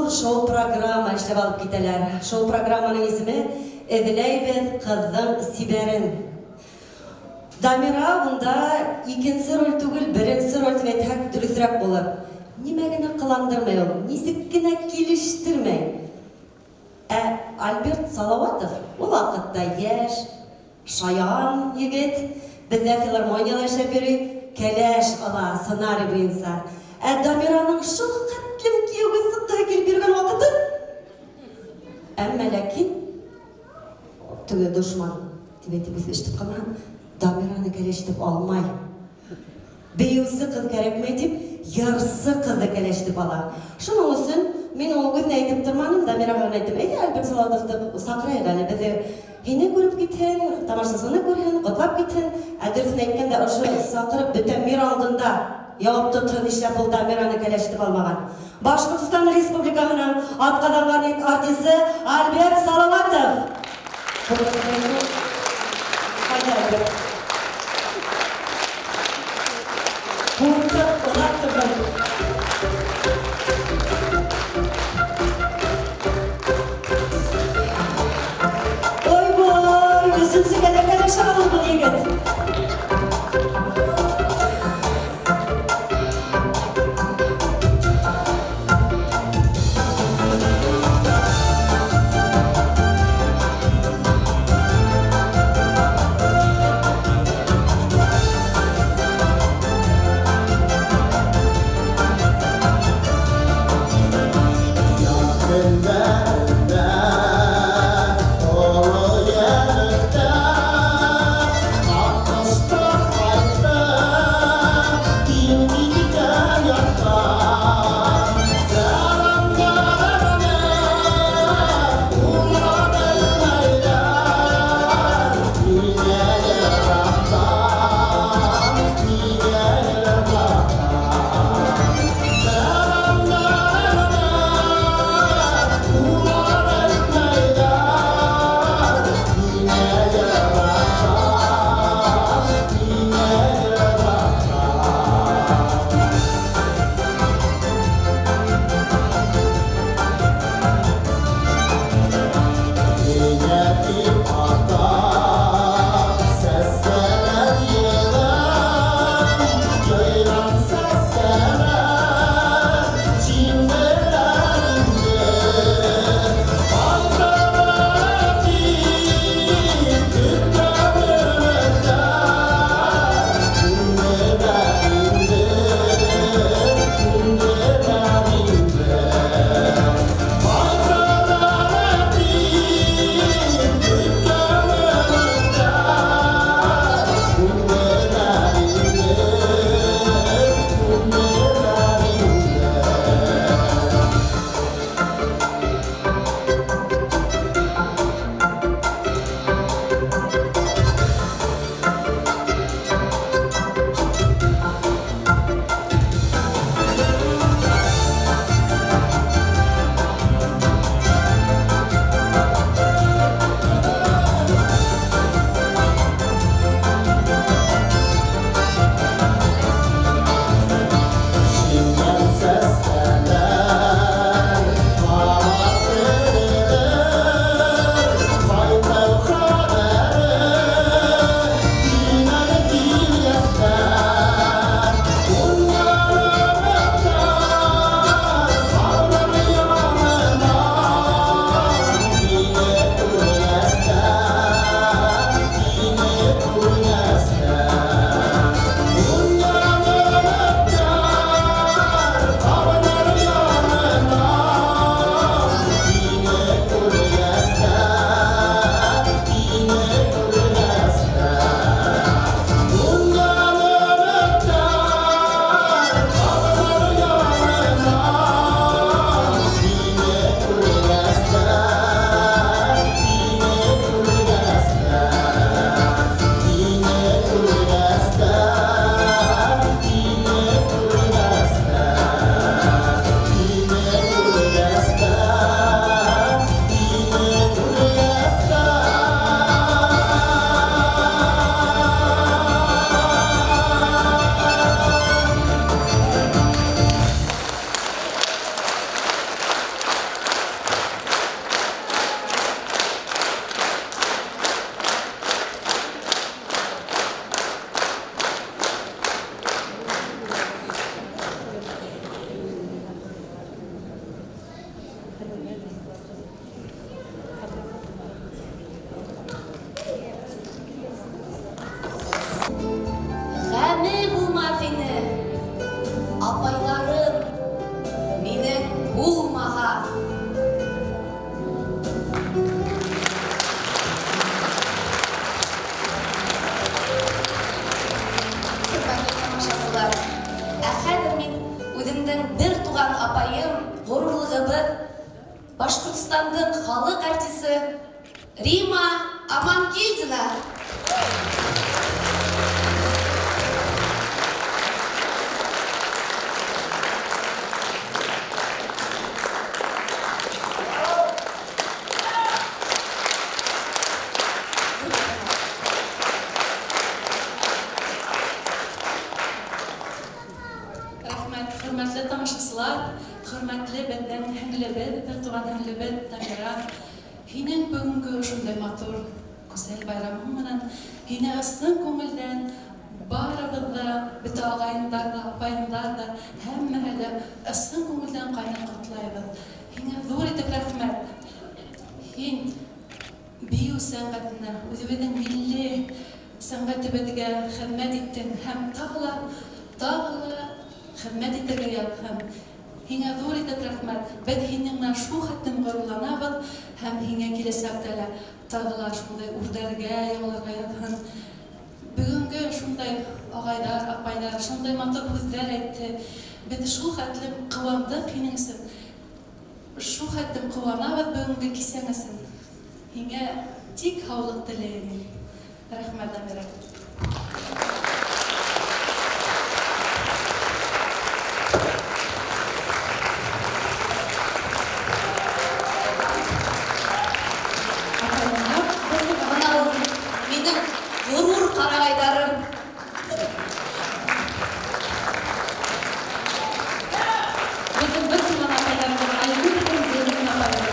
Speaker 1: шоу программа эшләп алып китәләр. Шоу программаның исеме «Эҙләйбеҙ ҡыҙҙың сибәрен». Дамира бында икенсе роль түгел, беренсе роль дип әйтһәк дөрөҫөрәк булыр. Нимә генә ҡыландырмай ул, нисек кенә килештермәй. Альберт Салауатов ул ваҡытта йәш, шаян егет, беҙҙә филармонияла эшләп йөрөй, кәләш ала сценарий буйынса. Дамираның шул хәтлем кейәүгә сыҡҡыһы килеп йөрөгән ваҡыты. Әммә ләкин теге дошман тип әйтеп ишетеп ҡалһам, Дамираны кәләштереп алмай. Бейеүсе ҡыҙ кәрәкмәй тип, ярсы ҡыҙҙы кәләштереп ала. Шуның өсөн мин ул үҙенә әйтеп торманым, Дамираға ғына әйттем, әйҙә Альберт Салауатовты саҡырайыҡ әле, беҙҙе һине күреп китһен, тамашасыны күрһен, ҡотлап китһен. Дөрөҫөн әйткәндә, ошо саҡырып бөтә мир алдында яуап тотһон нишләп ул Дамираны кәләштереп алмаған. Башҡортостан Республикаһының атҡаҙанған артисы Альберт Салауатов. Ҡурҡып оҙаттырҙым. Ой-бой, өсөнсөгә лә кәләшә алыр был егет.
Speaker 6: Башкортстандын халық артисі Рима Амангельдина.
Speaker 2: Рахмет, хөрмәтле тамашачылар, хөрмәтле бәндән һеңлебез, бер туган һеңлебез Тамира. Һинең бүгенге шундай матур, гүзәл байрамың менән, һине ысын күңелдән барыбыз да, бөтә агайындар да, апайындар да, һәммәһе дә ысын күңелдән кайнап котлайбыз. Һиңә зур итеп рәхмәт. Һин бию сәнгатенә, үзебезнең милли сәнгатебезгә хезмәт иттең һәм тагы хезмәт итәргә яздың. Һиңә зур итеп рәхмәт. Без һинең менән шул хәтлем горурланабыз һәм һиңә киләсәктә дә тагылар шундай үрдәргә, яларга яздың. Бүгенге шундай агайдар, апайлар, шундай матур һүзләр әйтте. Без шул хәтлем кыландык һинең өчен. Шул хәтлем кыланабыз бүгенге кисәң өчен. Һиңә тик һаулык теләйм. Рәхмәт, Амира.
Speaker 6: Минең ғурур қарағайдарым.
Speaker 2: Bizim bir tuman apaylarımız, ayrı bir bölümün apayları.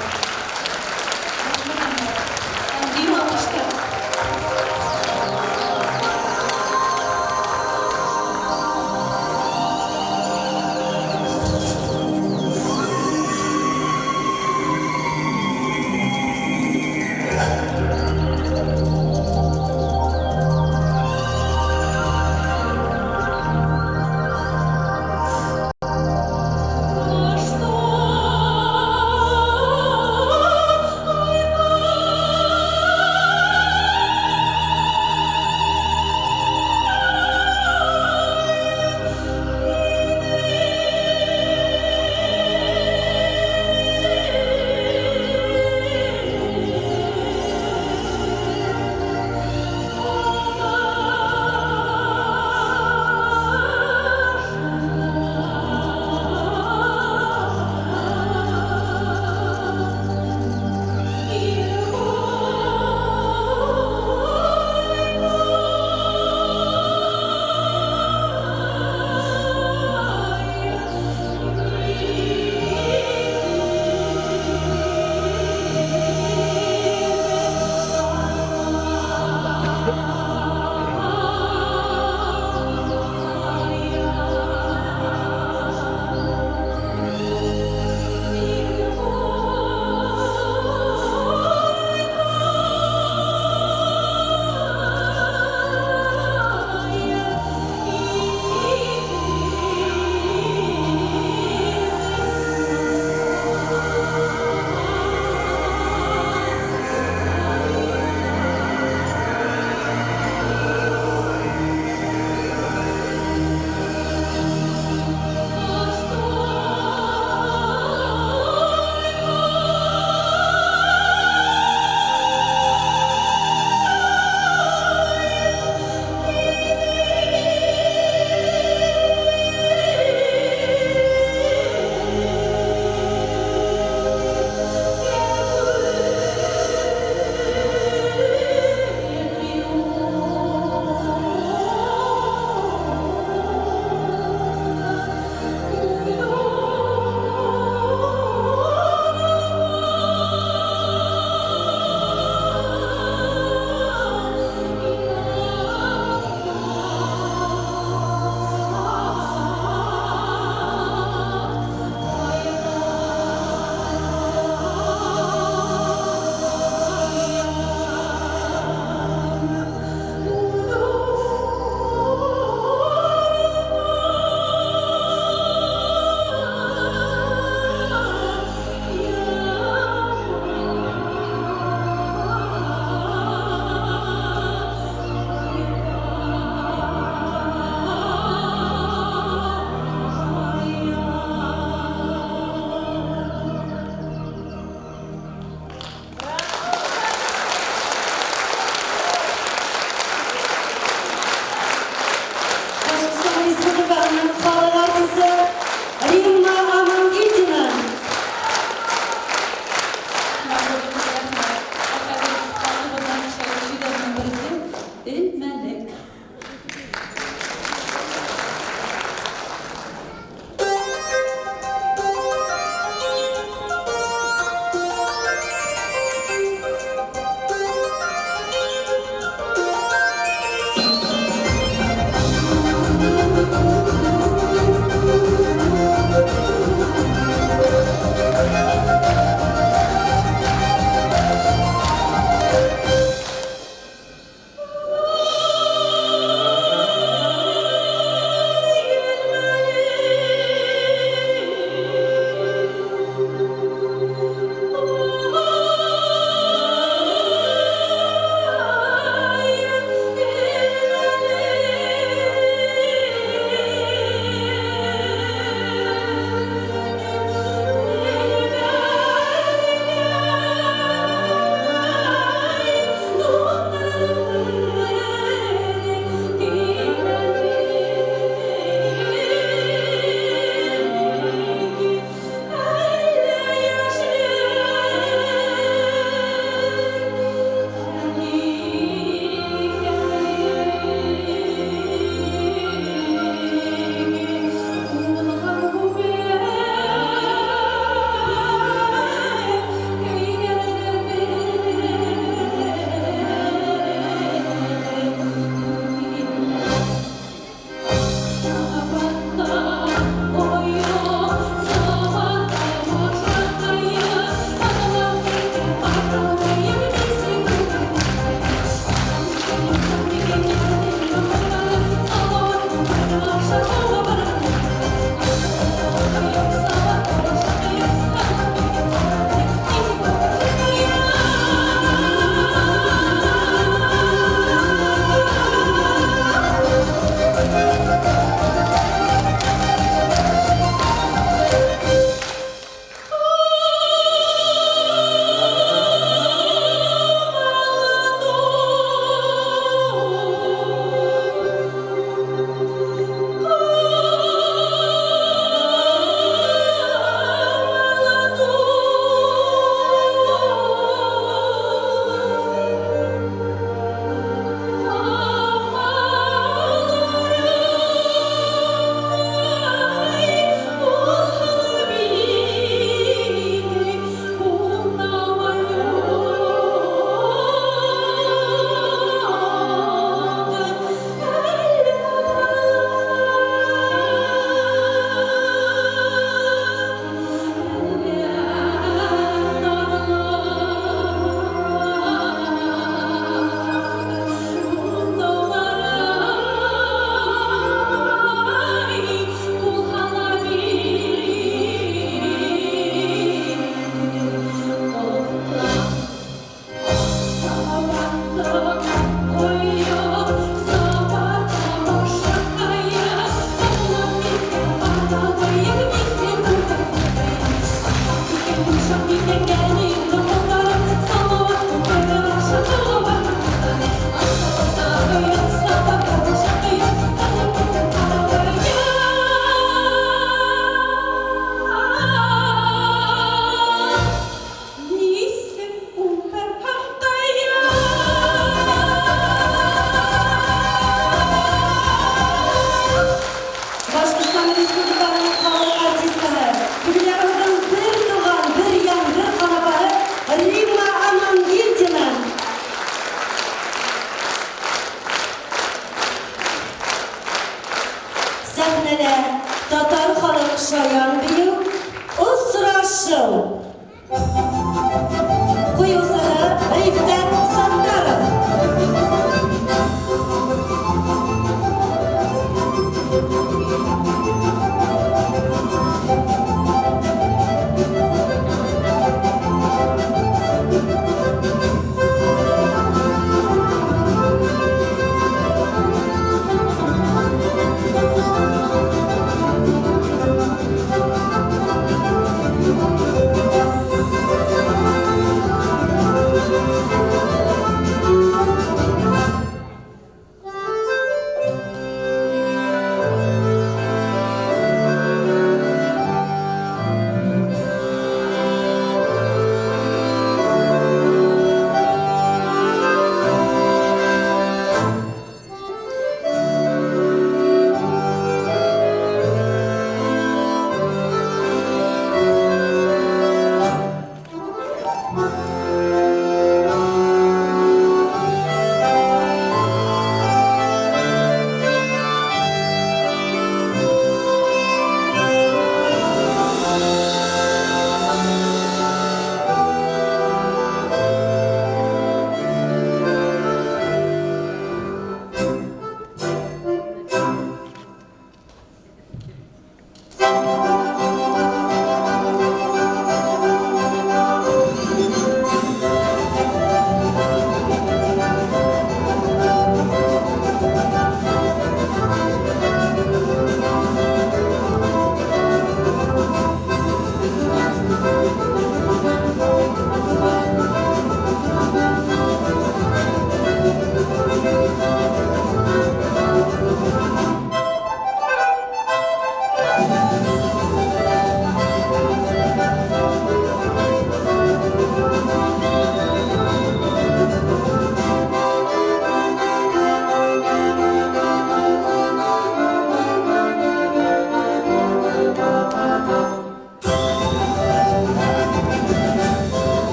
Speaker 2: Rima başka.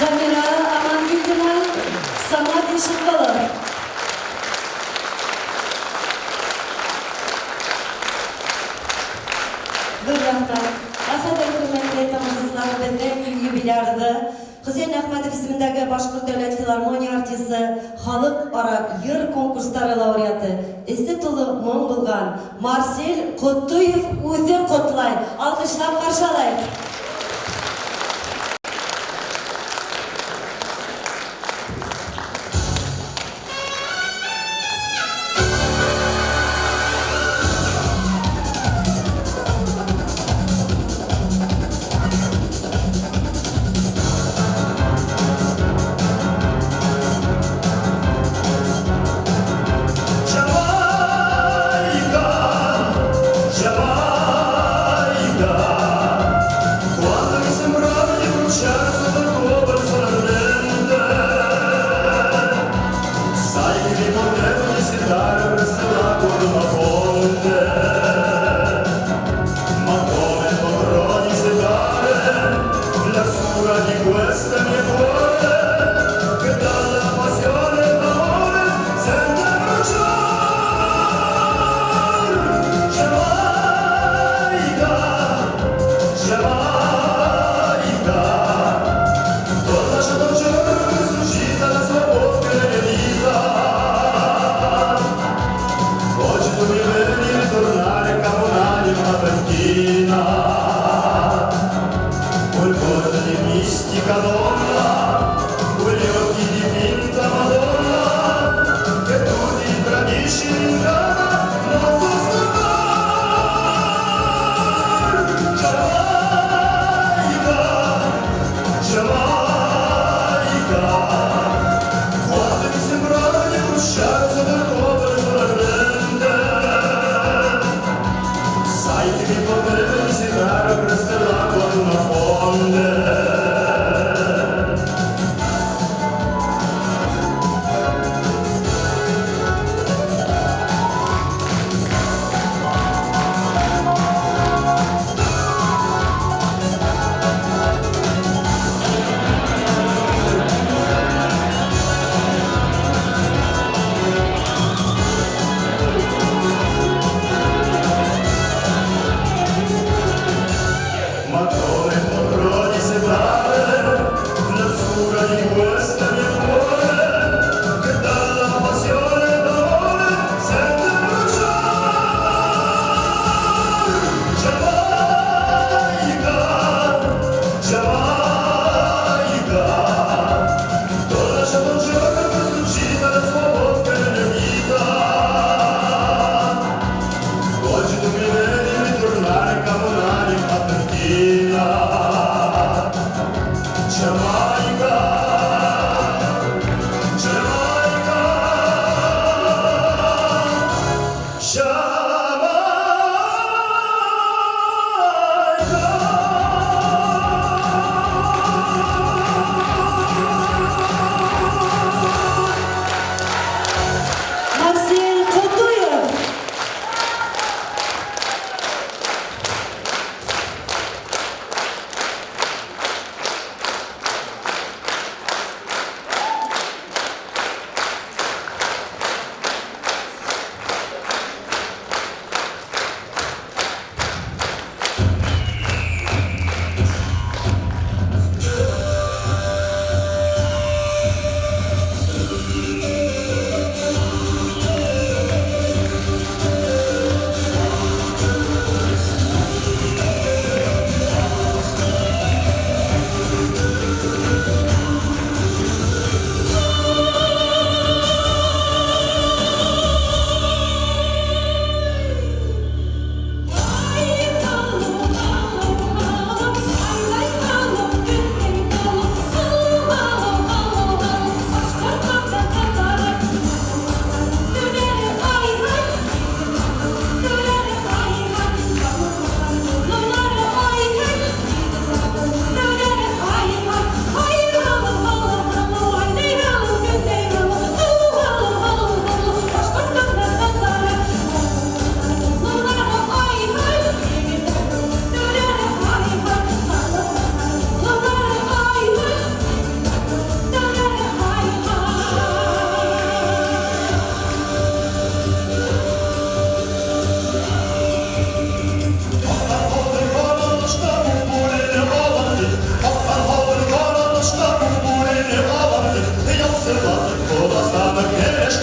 Speaker 1: Дамира Амангильдина, Самат Ишакова. Bir rəhmət. Əxədə hürmətli tamamçılar bizden юбилярды. Hüseyin Ahmedov ismindəki Başkurt Devlet Filarmoniya artisti, Xalq ara yır konkursları laureatı, estetolu mum bulğan Marsel Quttuyev Uzer Qutlay. Alqışlab qarşılayıq.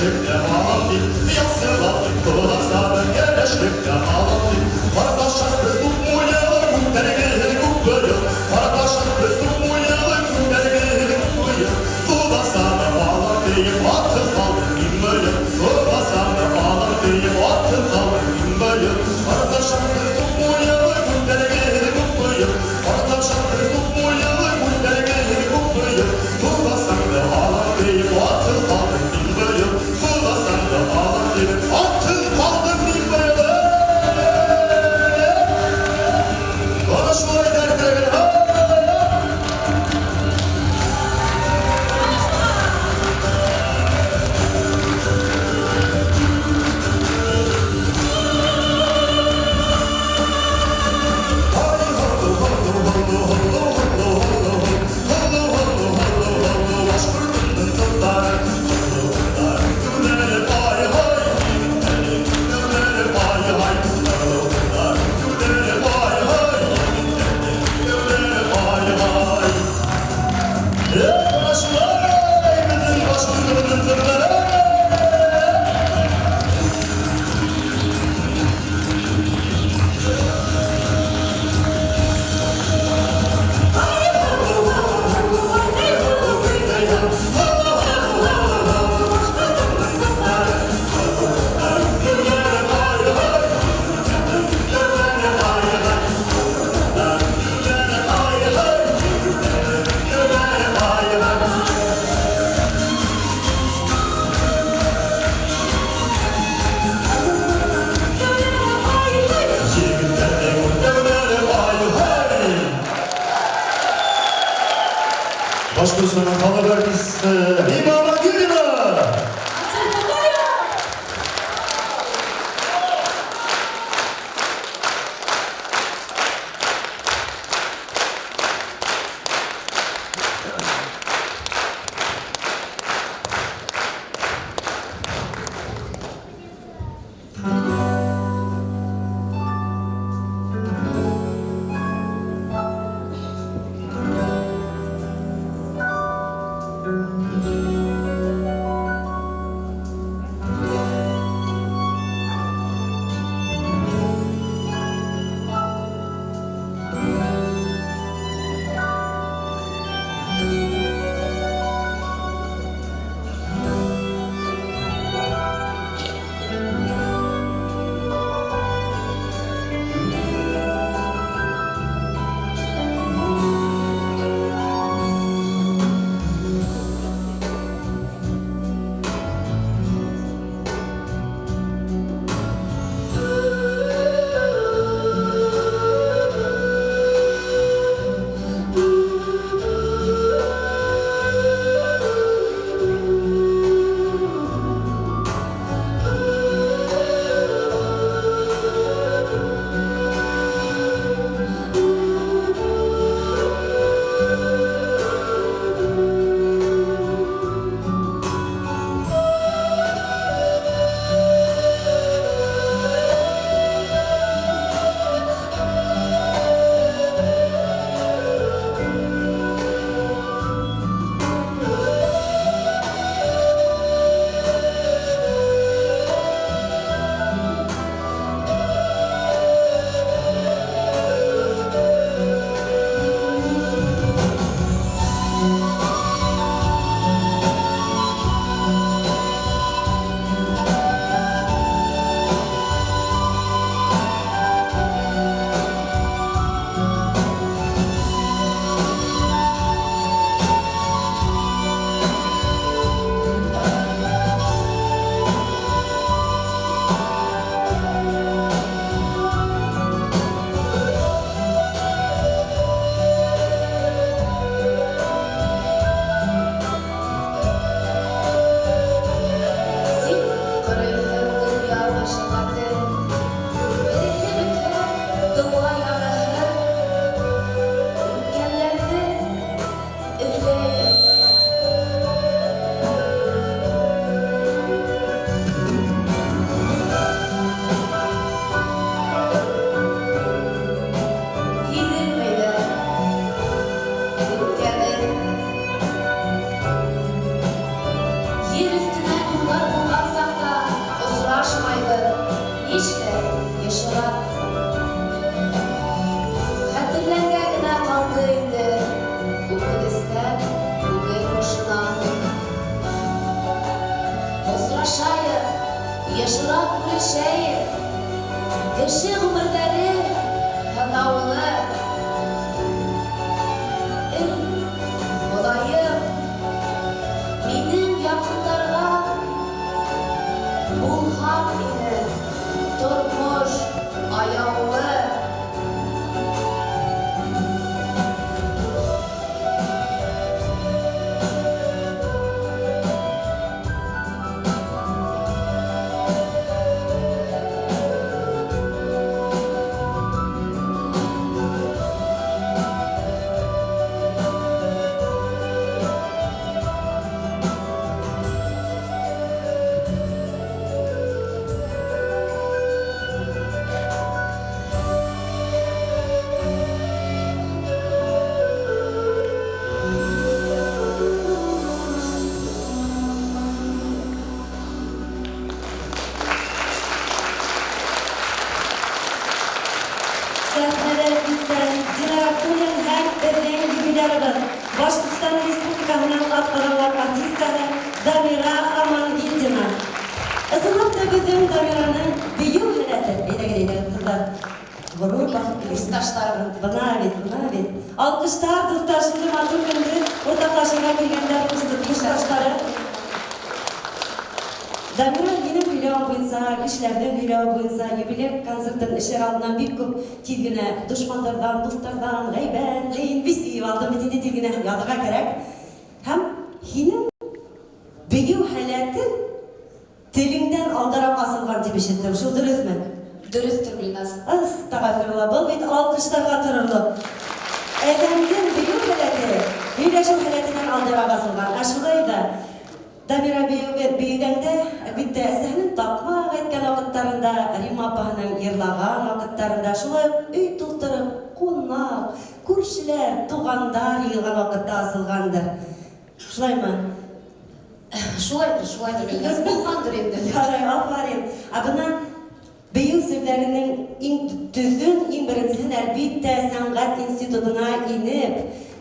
Speaker 10: gelişlikte ağabey Yansıladı kılasarı gelişlikte ağabey Kardeşler biz tutmuyalı kundergeli kubbeli Kardeşler biz tutmuyalı kundergeli kubbeli Kılasarı ağabey atın kaldı inmeyi Kılasarı ağabey atın kaldı inmeyi Kardeşler biz tutmuyalı kundergeli kubbeli Kardeşler biz tutmuyalı kundergeli kubbeli Kılasarı ağabey atın kaldı inmeyi Kılasarı ağabey atın kaldı inmeyi Konuşmayı dertlerin Başkasına kalır artisti İmam Gülü'na
Speaker 1: бақыт тілеймін.
Speaker 6: Курсташтарым.
Speaker 1: Бына бит. Алқыштар, достар, şimdi матур күнді ортақлашуға келгендер курсташтары. Дамира енім күйлеуі бойынса, кішілердің күйлеуі бойынса, юбилей концерттің ішер алдынан бик көп тегіне дұшмандардан, достардан, ғайбән, лейін, бесейіп алдым бетінде тегіне ядыға керек. Һәм енім бейеу хәләтін тіліңден алдарап асылған деп ешеттім. Шул дұрысмы?
Speaker 6: Дөрестер Гүлназ.
Speaker 1: Астағафирулла, бұл бит алқыштарға тұрырлы. Әдәмден бейеу хәләті, үйләшу хәләтінен алдарап асылған. Ашылай да Дамира бейгәндә, әлбәттә, әсәһенең тапмак әйткән вакыттарында, Рима апаның йырлаган вакыттарында, шулай өй тултырып, кунак, күршеләр, тугандар йыйган вакытта асылгандыр. Шулаймы?
Speaker 6: Шулайдыр Гүлназ. Булгандыр инде.
Speaker 1: Ярай, афарин. Абына бейеу серләренең иң төзен, иң беренчесен әлбәттә сәнгать институтына инеп,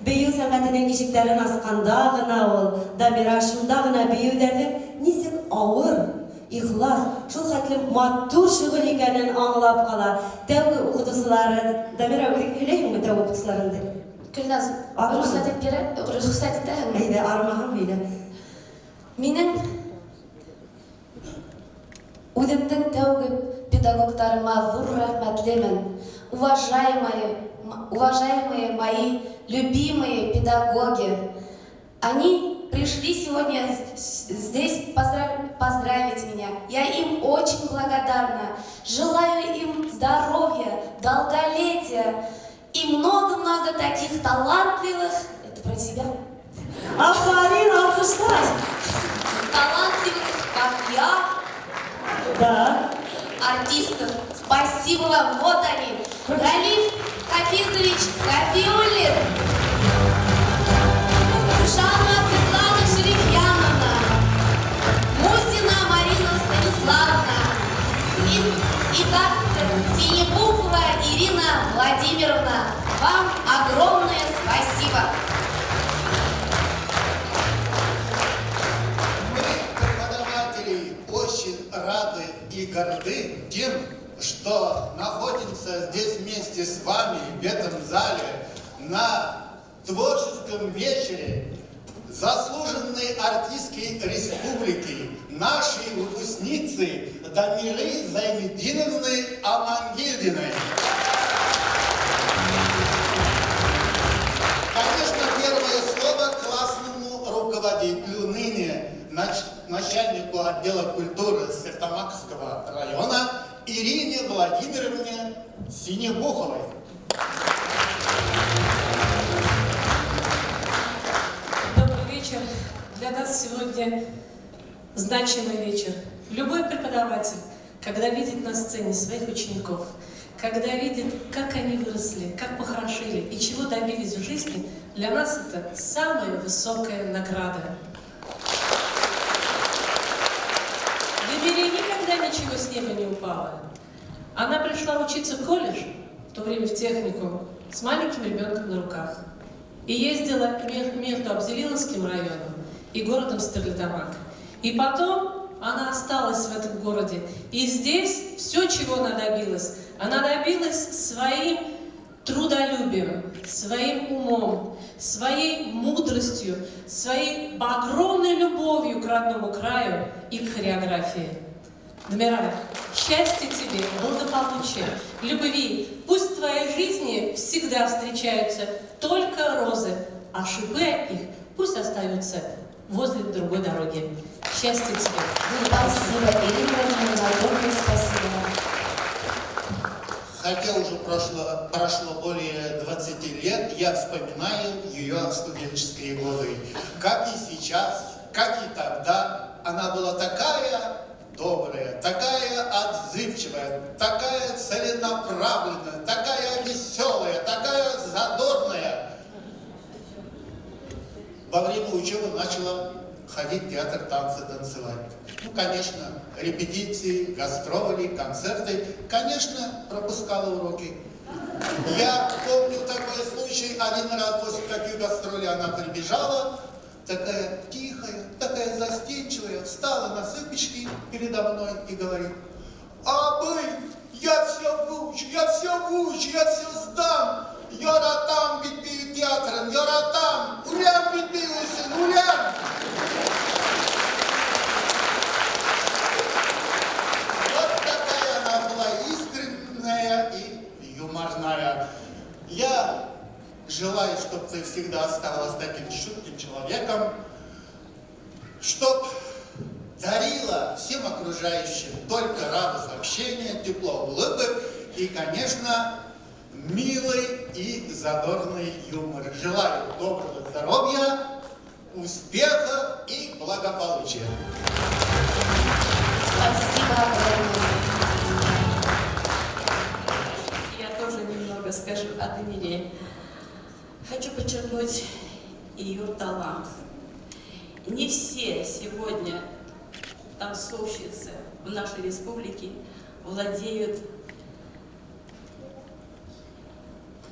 Speaker 1: бейеу сәнгатының ишектәрен асқанда гына ул, Дамира шунда гына бейеуләрнең нисек авыр, ихлас, шул хәтле матур шөгыль икәнен аңлап кала. Тәүге укытучылары, Дамира үзе һөйләйме тәүге укытучыларынды?
Speaker 6: Гүлназ, рөхсәт итәһеңме?
Speaker 1: Әйдә, армаган бейле.
Speaker 6: Минең үземнең тәүге педагогтарыма зур рәхмәтлемен. Уважаемые мои любимые педагоги, они пришли сегодня здесь поздравить меня. Я им очень благодарна. Желаю им здоровья, долголетия и много-много таких талантливых, это про тебя,
Speaker 1: Афарин, алкыштар.
Speaker 6: талантливых, как я,
Speaker 1: Да.
Speaker 6: артистов. Спасибо вам. Вот они. Галиф Хафизович Сафиуллин. Жанна Светлана Шерифьяновна. Мусина Марина Станиславовна. И доктор Синебухова Ирина Владимировна. Вам огромное спасибо.
Speaker 11: Преподаватели очень рады и горды тем, что находимся здесь вместе с вами в этом зале на творческом вечере заслуженной артистки республики, нашей выпускницы Дамиры Зайнетдиновны Амангельдиной. Конечно, первое слово классному руководителю, ныне начальнику отдела культуры Сертамакского района Ирине Владимировне Синебуховой.
Speaker 12: Добрый вечер. Для нас сегодня значимый вечер. Любой преподаватель, когда видит на сцене своих учеников, когда видит, как они выросли, как похорошели и чего добились в жизни, для нас это самая высокая награда. Дамире никогда ничего с неба не упало. Она пришла учиться в колледж, в то время в техникум, с маленьким ребенком на руках. И ездила между Абзелиловским районом и городом Стерлитамак. И потом она осталась в этом городе. И здесь все, чего она добилась своим трудолюбием, своим умом, своей мудростью, своей огромной любовью к родному краю и к хореографии. Дамира, счастья тебе, благополучия, любви. Пусть в твоей жизни всегда встречаются только розы, а шипы от них пусть остаются возле другой дороги. Счастья тебе.
Speaker 6: Спасибо, Ирина Владимировна, огромное спасибо.
Speaker 11: Хотя уже прошло более 20 лет, я вспоминаю ее студенческие годы. Как и сейчас, как и тогда, она была такая добрая, такая отзывчивая, такая целенаправленная, такая веселая, такая задорная. Во время учебы начала ходить в театр танца, танцевать. Ну, конечно, репетиции, гастроли, концерты. Конечно, пропускала уроки. Я помню такой случай, один раз после таких гастролей она прибежала, такая тихая, такая застенчивая, встала на цыпочки передо мной и говорит: «А вы, Я все выучу, я все сдам. Яратам битбию театром, яратам. Улям битбиюсин, улям. Вот такая она была искренняя и юморная. Я желаю, чтобы ты всегда оставалась таким чутким человеком, чтоб дарила всем окружающим только радость общения, тепло улыбок и, конечно, милый и задорный юмор. Желаю доброго здоровья, успехов и благополучия.
Speaker 6: Спасибо огромное.
Speaker 12: Я тоже немного скажу о Дамире.
Speaker 6: Хочу подчеркнуть ее талант. Не все сегодня танцовщицы в нашей республике владеют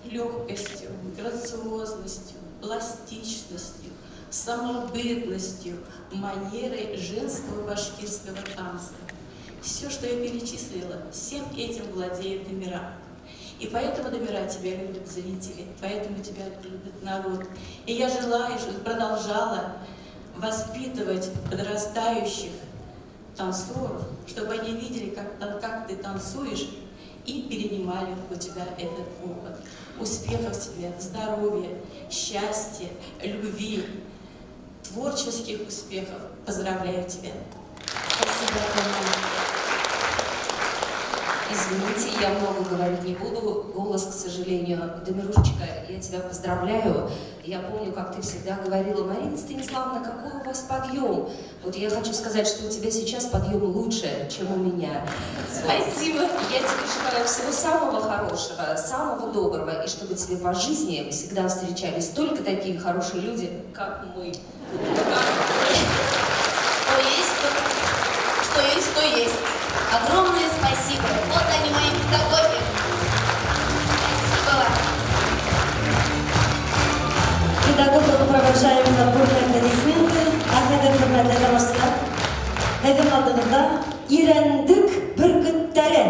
Speaker 6: легкостью, грациозностью, пластичностью, самобытностью, манерой женского башкирского танца. Все, что я перечислила, всем этим владеет Дамира. И поэтому, Дамира, тебя любят зрители, поэтому тебя любит народ. И я желаю, чтобы ты продолжала воспитывать подрастающих танцоров, чтобы они видели, как ты танцуешь, и перенимали у тебя этот опыт. Успехов тебе, здоровья, счастья, любви, творческих успехов. Поздравляю тебя.
Speaker 1: Спасибо огромное. Извините, я много говорить не буду. Голос, к сожалению. Дамирушечка, я тебя поздравляю. Я помню, как ты всегда говорила: Марина Станиславовна, какой у вас подъем? Вот я хочу сказать, что у тебя сейчас подъем лучше, чем у меня.
Speaker 6: Спасибо.
Speaker 1: Я тебе желаю всего самого хорошего, самого доброго, и чтобы тебе по жизни всегда встречались только такие хорошие люди, как мы.
Speaker 6: Что есть, то есть. Огромное спасибо. Вот они, мои педагоги. Спасибо вам.
Speaker 1: Педагогов провожаем на бурные аплодисменты. Ахеде хөрмәтле тамашачылар, һеҙҙең алдығыҙҙа «Ирәндек бөркөттәре».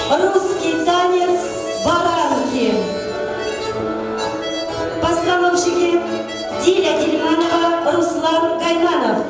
Speaker 1: Русский танец «Баранки». Постановщики Диля Дильманова, Руслан Гайнанов.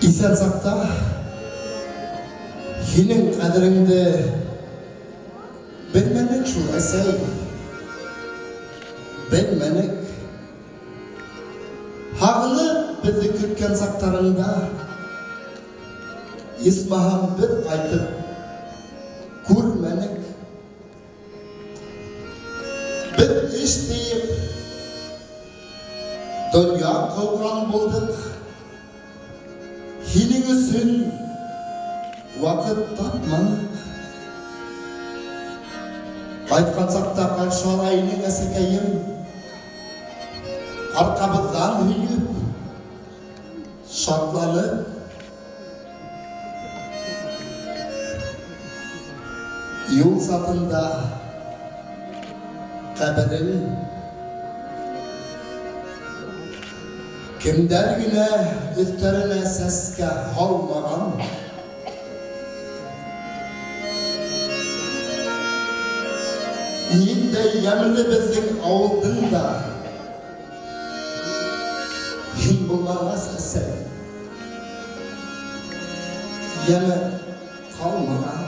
Speaker 10: Исән сақта, хинең қадіріңді білмәнік шул әсәй, білмәнік. Хағылы бізді күткен сақтарында, исмаһам бір қайтып көрмәнік. Бір іш дейіп, дүния қауған болдық. Хинең үшін уақыт тапмадық. Қайтқан сақта қаршы алайының әсекейім, арқабыздан үйіп, шатланып. Юл сатында қабірім, кімдер гіне үстеріне сәске алмаған. Ниндей емлі біздің ауылдың да, хин болмағас әсәй, емі қалмаған.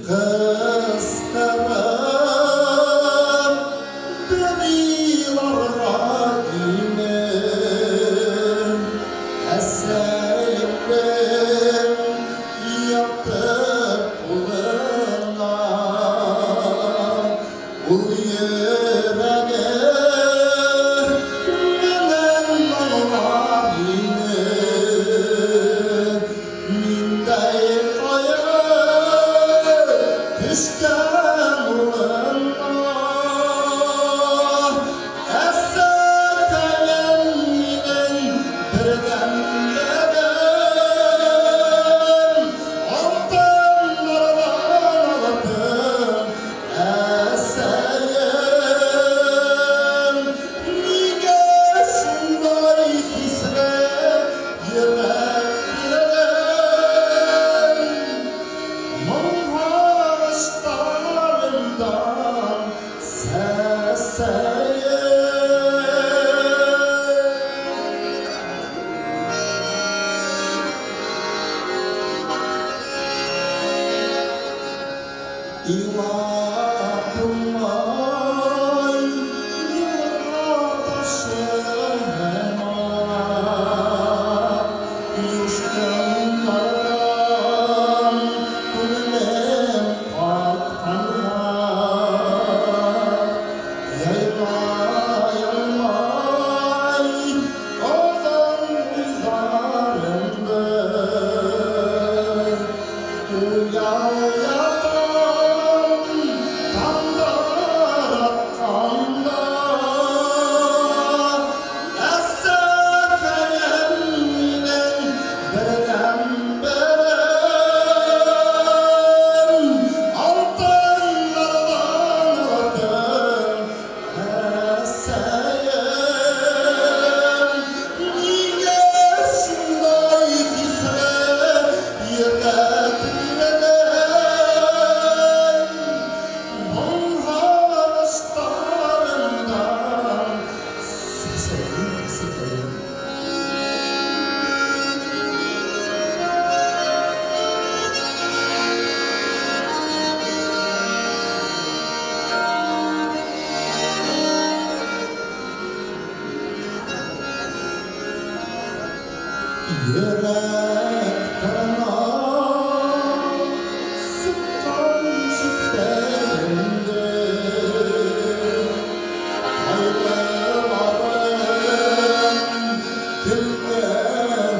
Speaker 10: kıskanıp derilarga inen eserim yatıp kuluna ul yüreğe menen ağlar inen mindey kayıp düşken uluna essekeyen minen birden beren altınlardan alıp eseyen niye şunday hisle yüreklerim manhaşlarımdan seseyen İmamay yıldaşıma yuşkandan kulem patkanma yayma yaymay odan rızarımdır uyan yatan kandar atkanda essekeyen minen birden beren altınlardan alıp eseyen niye şunday hisle yüreklerim manhaşlarımdan seseyen yürek kırana sıkan çifterimde hayırlarım külmehinem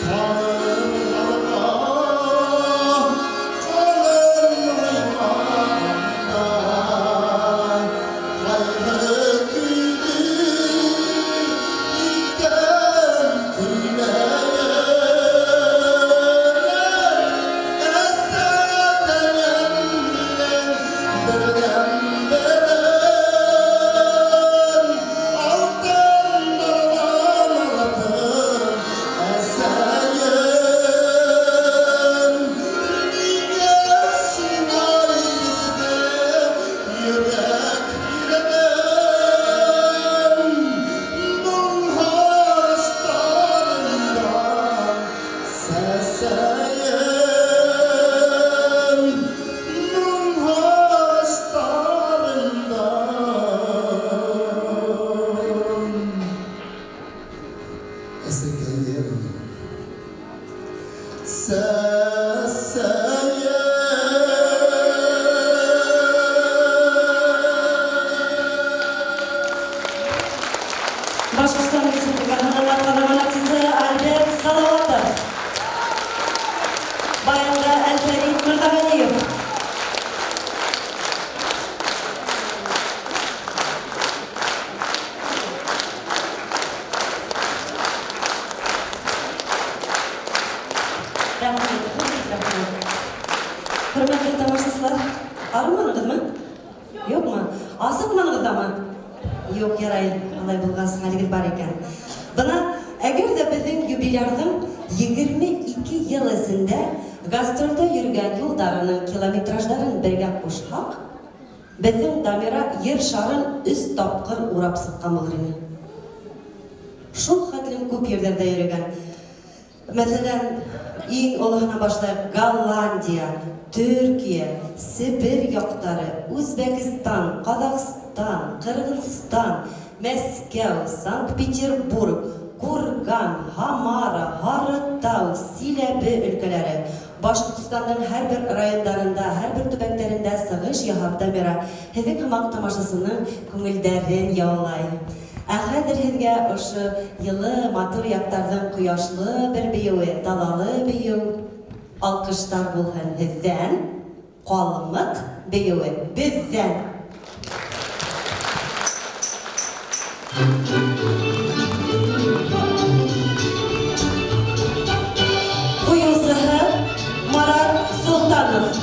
Speaker 10: tanrılarına kalın haymanda kaygı gibi iken külmeye esekeyen minen birden beren altınlardan alıp eseyen niye şunday hisle yüreklerim manhaşlarımdan seseyen manhaşlarımdan esekeyen
Speaker 1: Башкортстан Республикасы Ханымlar артисти Альберт Салаватов. Баянда Әлфәрит Мырзағалиев. Hürmetli тамашачылар, арыманығызмы? Юкмы? Асықманығыздамы? Юк, ярай, алай булган әлегез бар икән. Бына әгәр дә безнең юбилярның 22 ел эсендә гастрольдә йөргән юлдарының километражларын бергә кушһак, безнең Дамира ер шарын 3 тапкыр урап сыккан булыр иде. Шул хәтлем күп йөрдә йөргән. Мәсәлән, Ең олығына башлайық Голландия, Түркия, Сибир яқтары, Өзбекистан, Қазақстан, Қырғызстан, Мәскеу, Санкт-Петербург, Курган, Хамара, Харытау, Силәбе өлкәләре. Башкортстанның һәр бер райондарында, һәр бер төбәкләрендә сыгыш яһап Дамира һеҙҙең һымаҡ тамашасының күңелдәрен яулай. Ә хәҙер һеҙгә ошо йылы матур яҡтарҙың ҡояшлы бер бейеүе, талалы бейеү, алҡыштар булһын һеҙҙән, ҡалмыҡ бейеүе беҙҙән. Ҡуйыусыһы Марат Солтанов.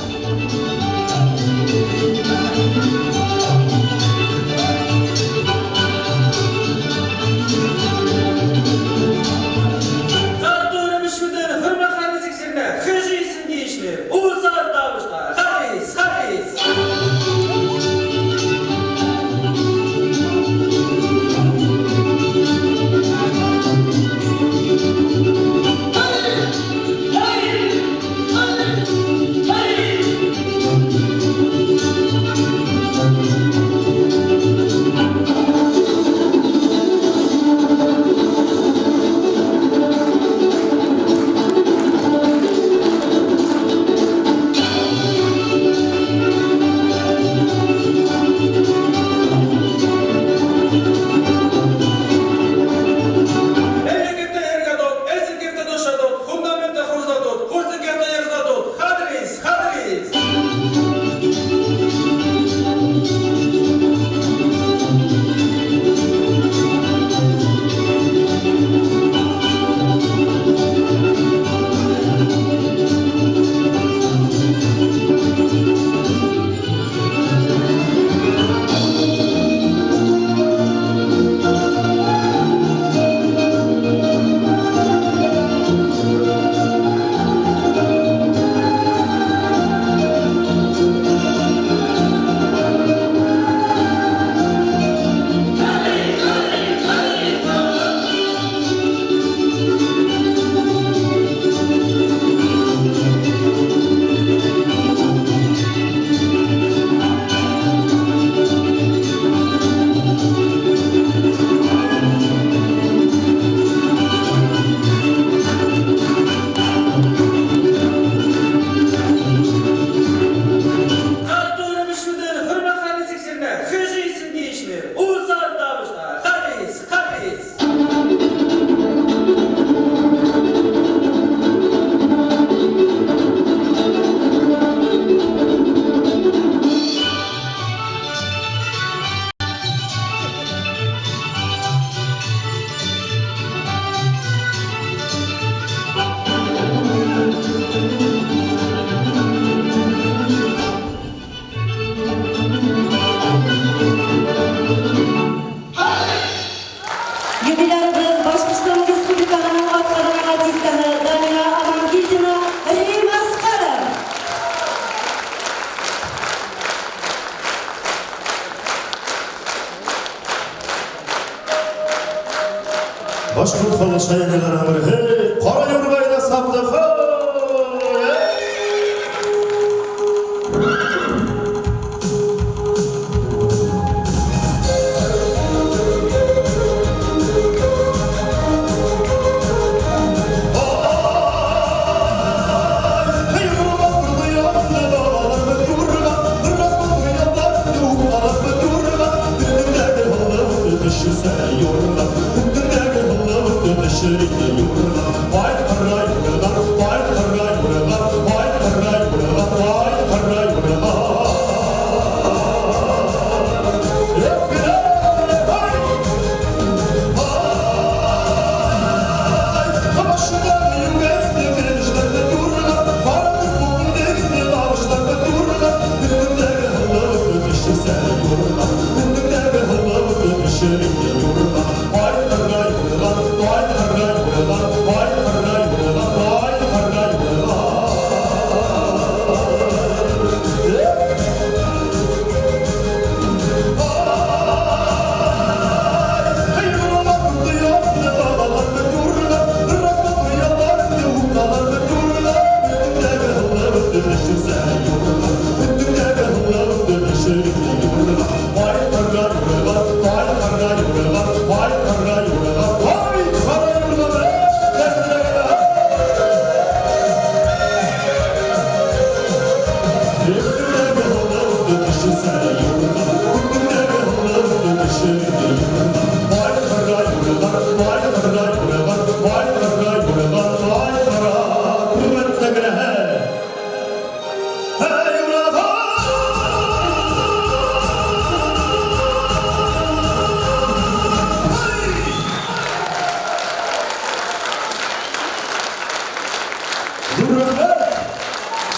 Speaker 10: Башкорт халык шаярдылар бер. Кара юргайда сапты ха. Why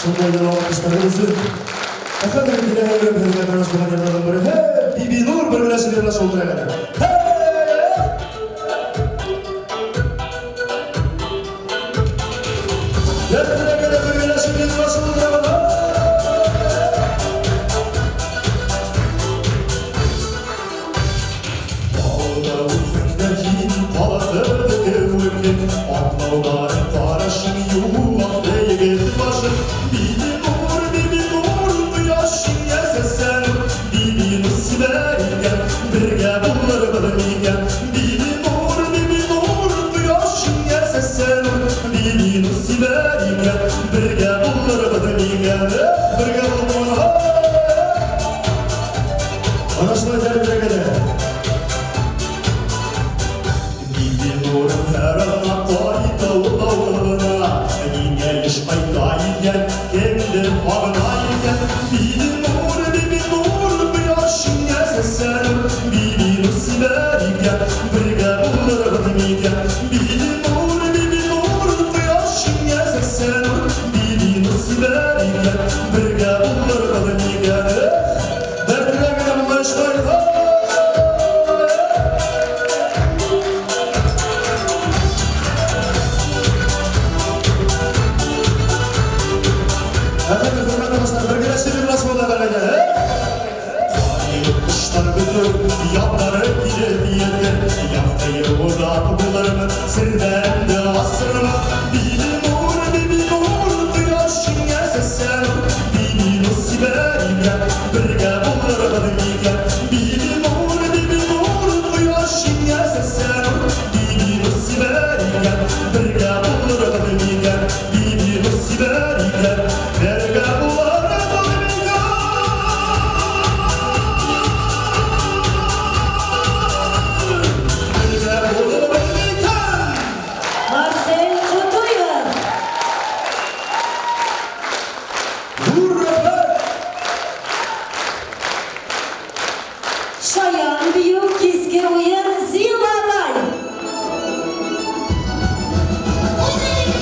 Speaker 10: Шынайдан алғыштарыңызды. Ақыры келеғелер бірге танысылған елдердің бірі. Биби Нур бір біләші берлаш олдырағады.
Speaker 1: Шаян бию киске уен зилалай.
Speaker 13: Ой,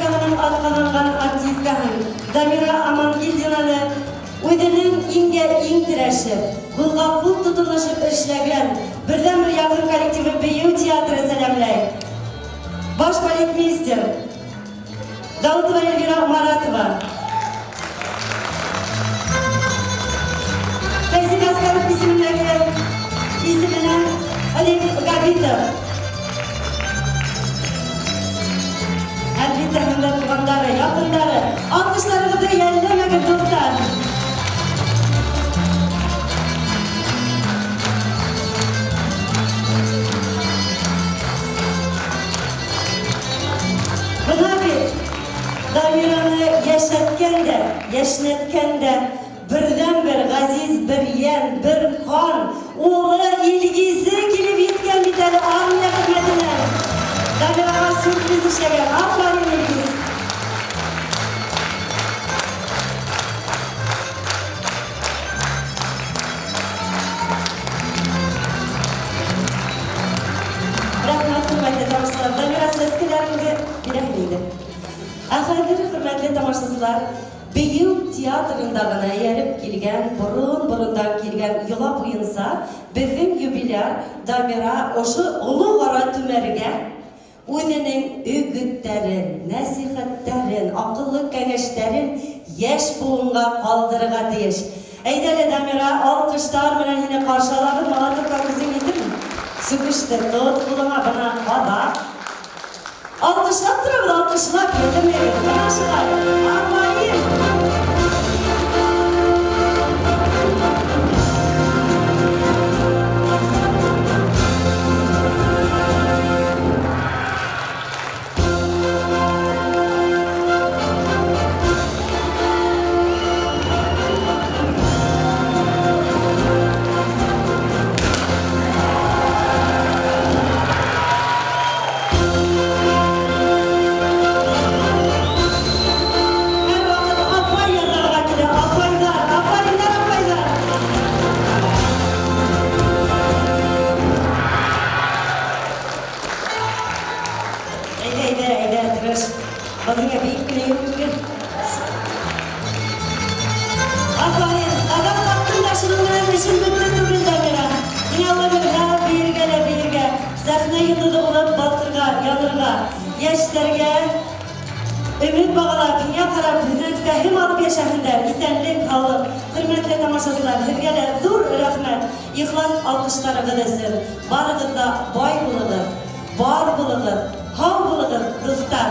Speaker 1: Республиканың атқананған артисткаһын Дамира Амангелдинаны үзенең иңгә иң тирешеп, кулга кул тотынышып эшләгән бердән-бер якын коллективы Бейеү театры сәламләй. Баш балетмейстер Даутова Эльвира Маратова, Фәйзи Аскаров исеменнән Олег Габитов. Әлбиттә, һәм тугандары, якындары, алкышларыгызды йәлләмәгән дуслар. Бына бит Дамираны яшнәткән дә, бердән-бер газиз, бер ян, бер кан, улы Илгизе килеп еткән бит әле армия хезмәтенә. Дамирага сюрприз эшләгән. Афарин, Илгиз. Рәхмәт, хөрмәтле тамашачылар. Дамира сәскеләреңгә бирәм инде. Хәзер, хөрмәтле тамашачылар, Бейеү театрында гына ярып килгән, борын-борындан килгән йола буенса, безнең юбиляр Дамира ошо олы кара түмәргә үзенең үгетләрен, нәсихәтләрен, акыллы кәңәшләрен яшь буынга калдырырга тиеш. Әйдәле, Дамира, алкыштар белән һине каршылагыз, малатыкка күзең итеп, сүгеште, тот кулыңа бына каба. Alkışlap durun, alkışlap yedemeyin. Arkadaşlar, aferin. Badınca büyük bir yürütüyor. Aferin, adam kaptın başının işin bitti tübül Damira. Yine alabilirler, birge. Sahne yıldızı olup batırga, yanırga, yaşlarga, ümit bağalap, dünya karab, hünnət fəhim alıp yaşahınlar, itenlik, halıp, hürmetli tamaşasılar, hürgeler, zur rahmet, ihlas alkışları gıdısın, barıgızda bay bulunur, bar bulunur, hav bulunur, dostlar.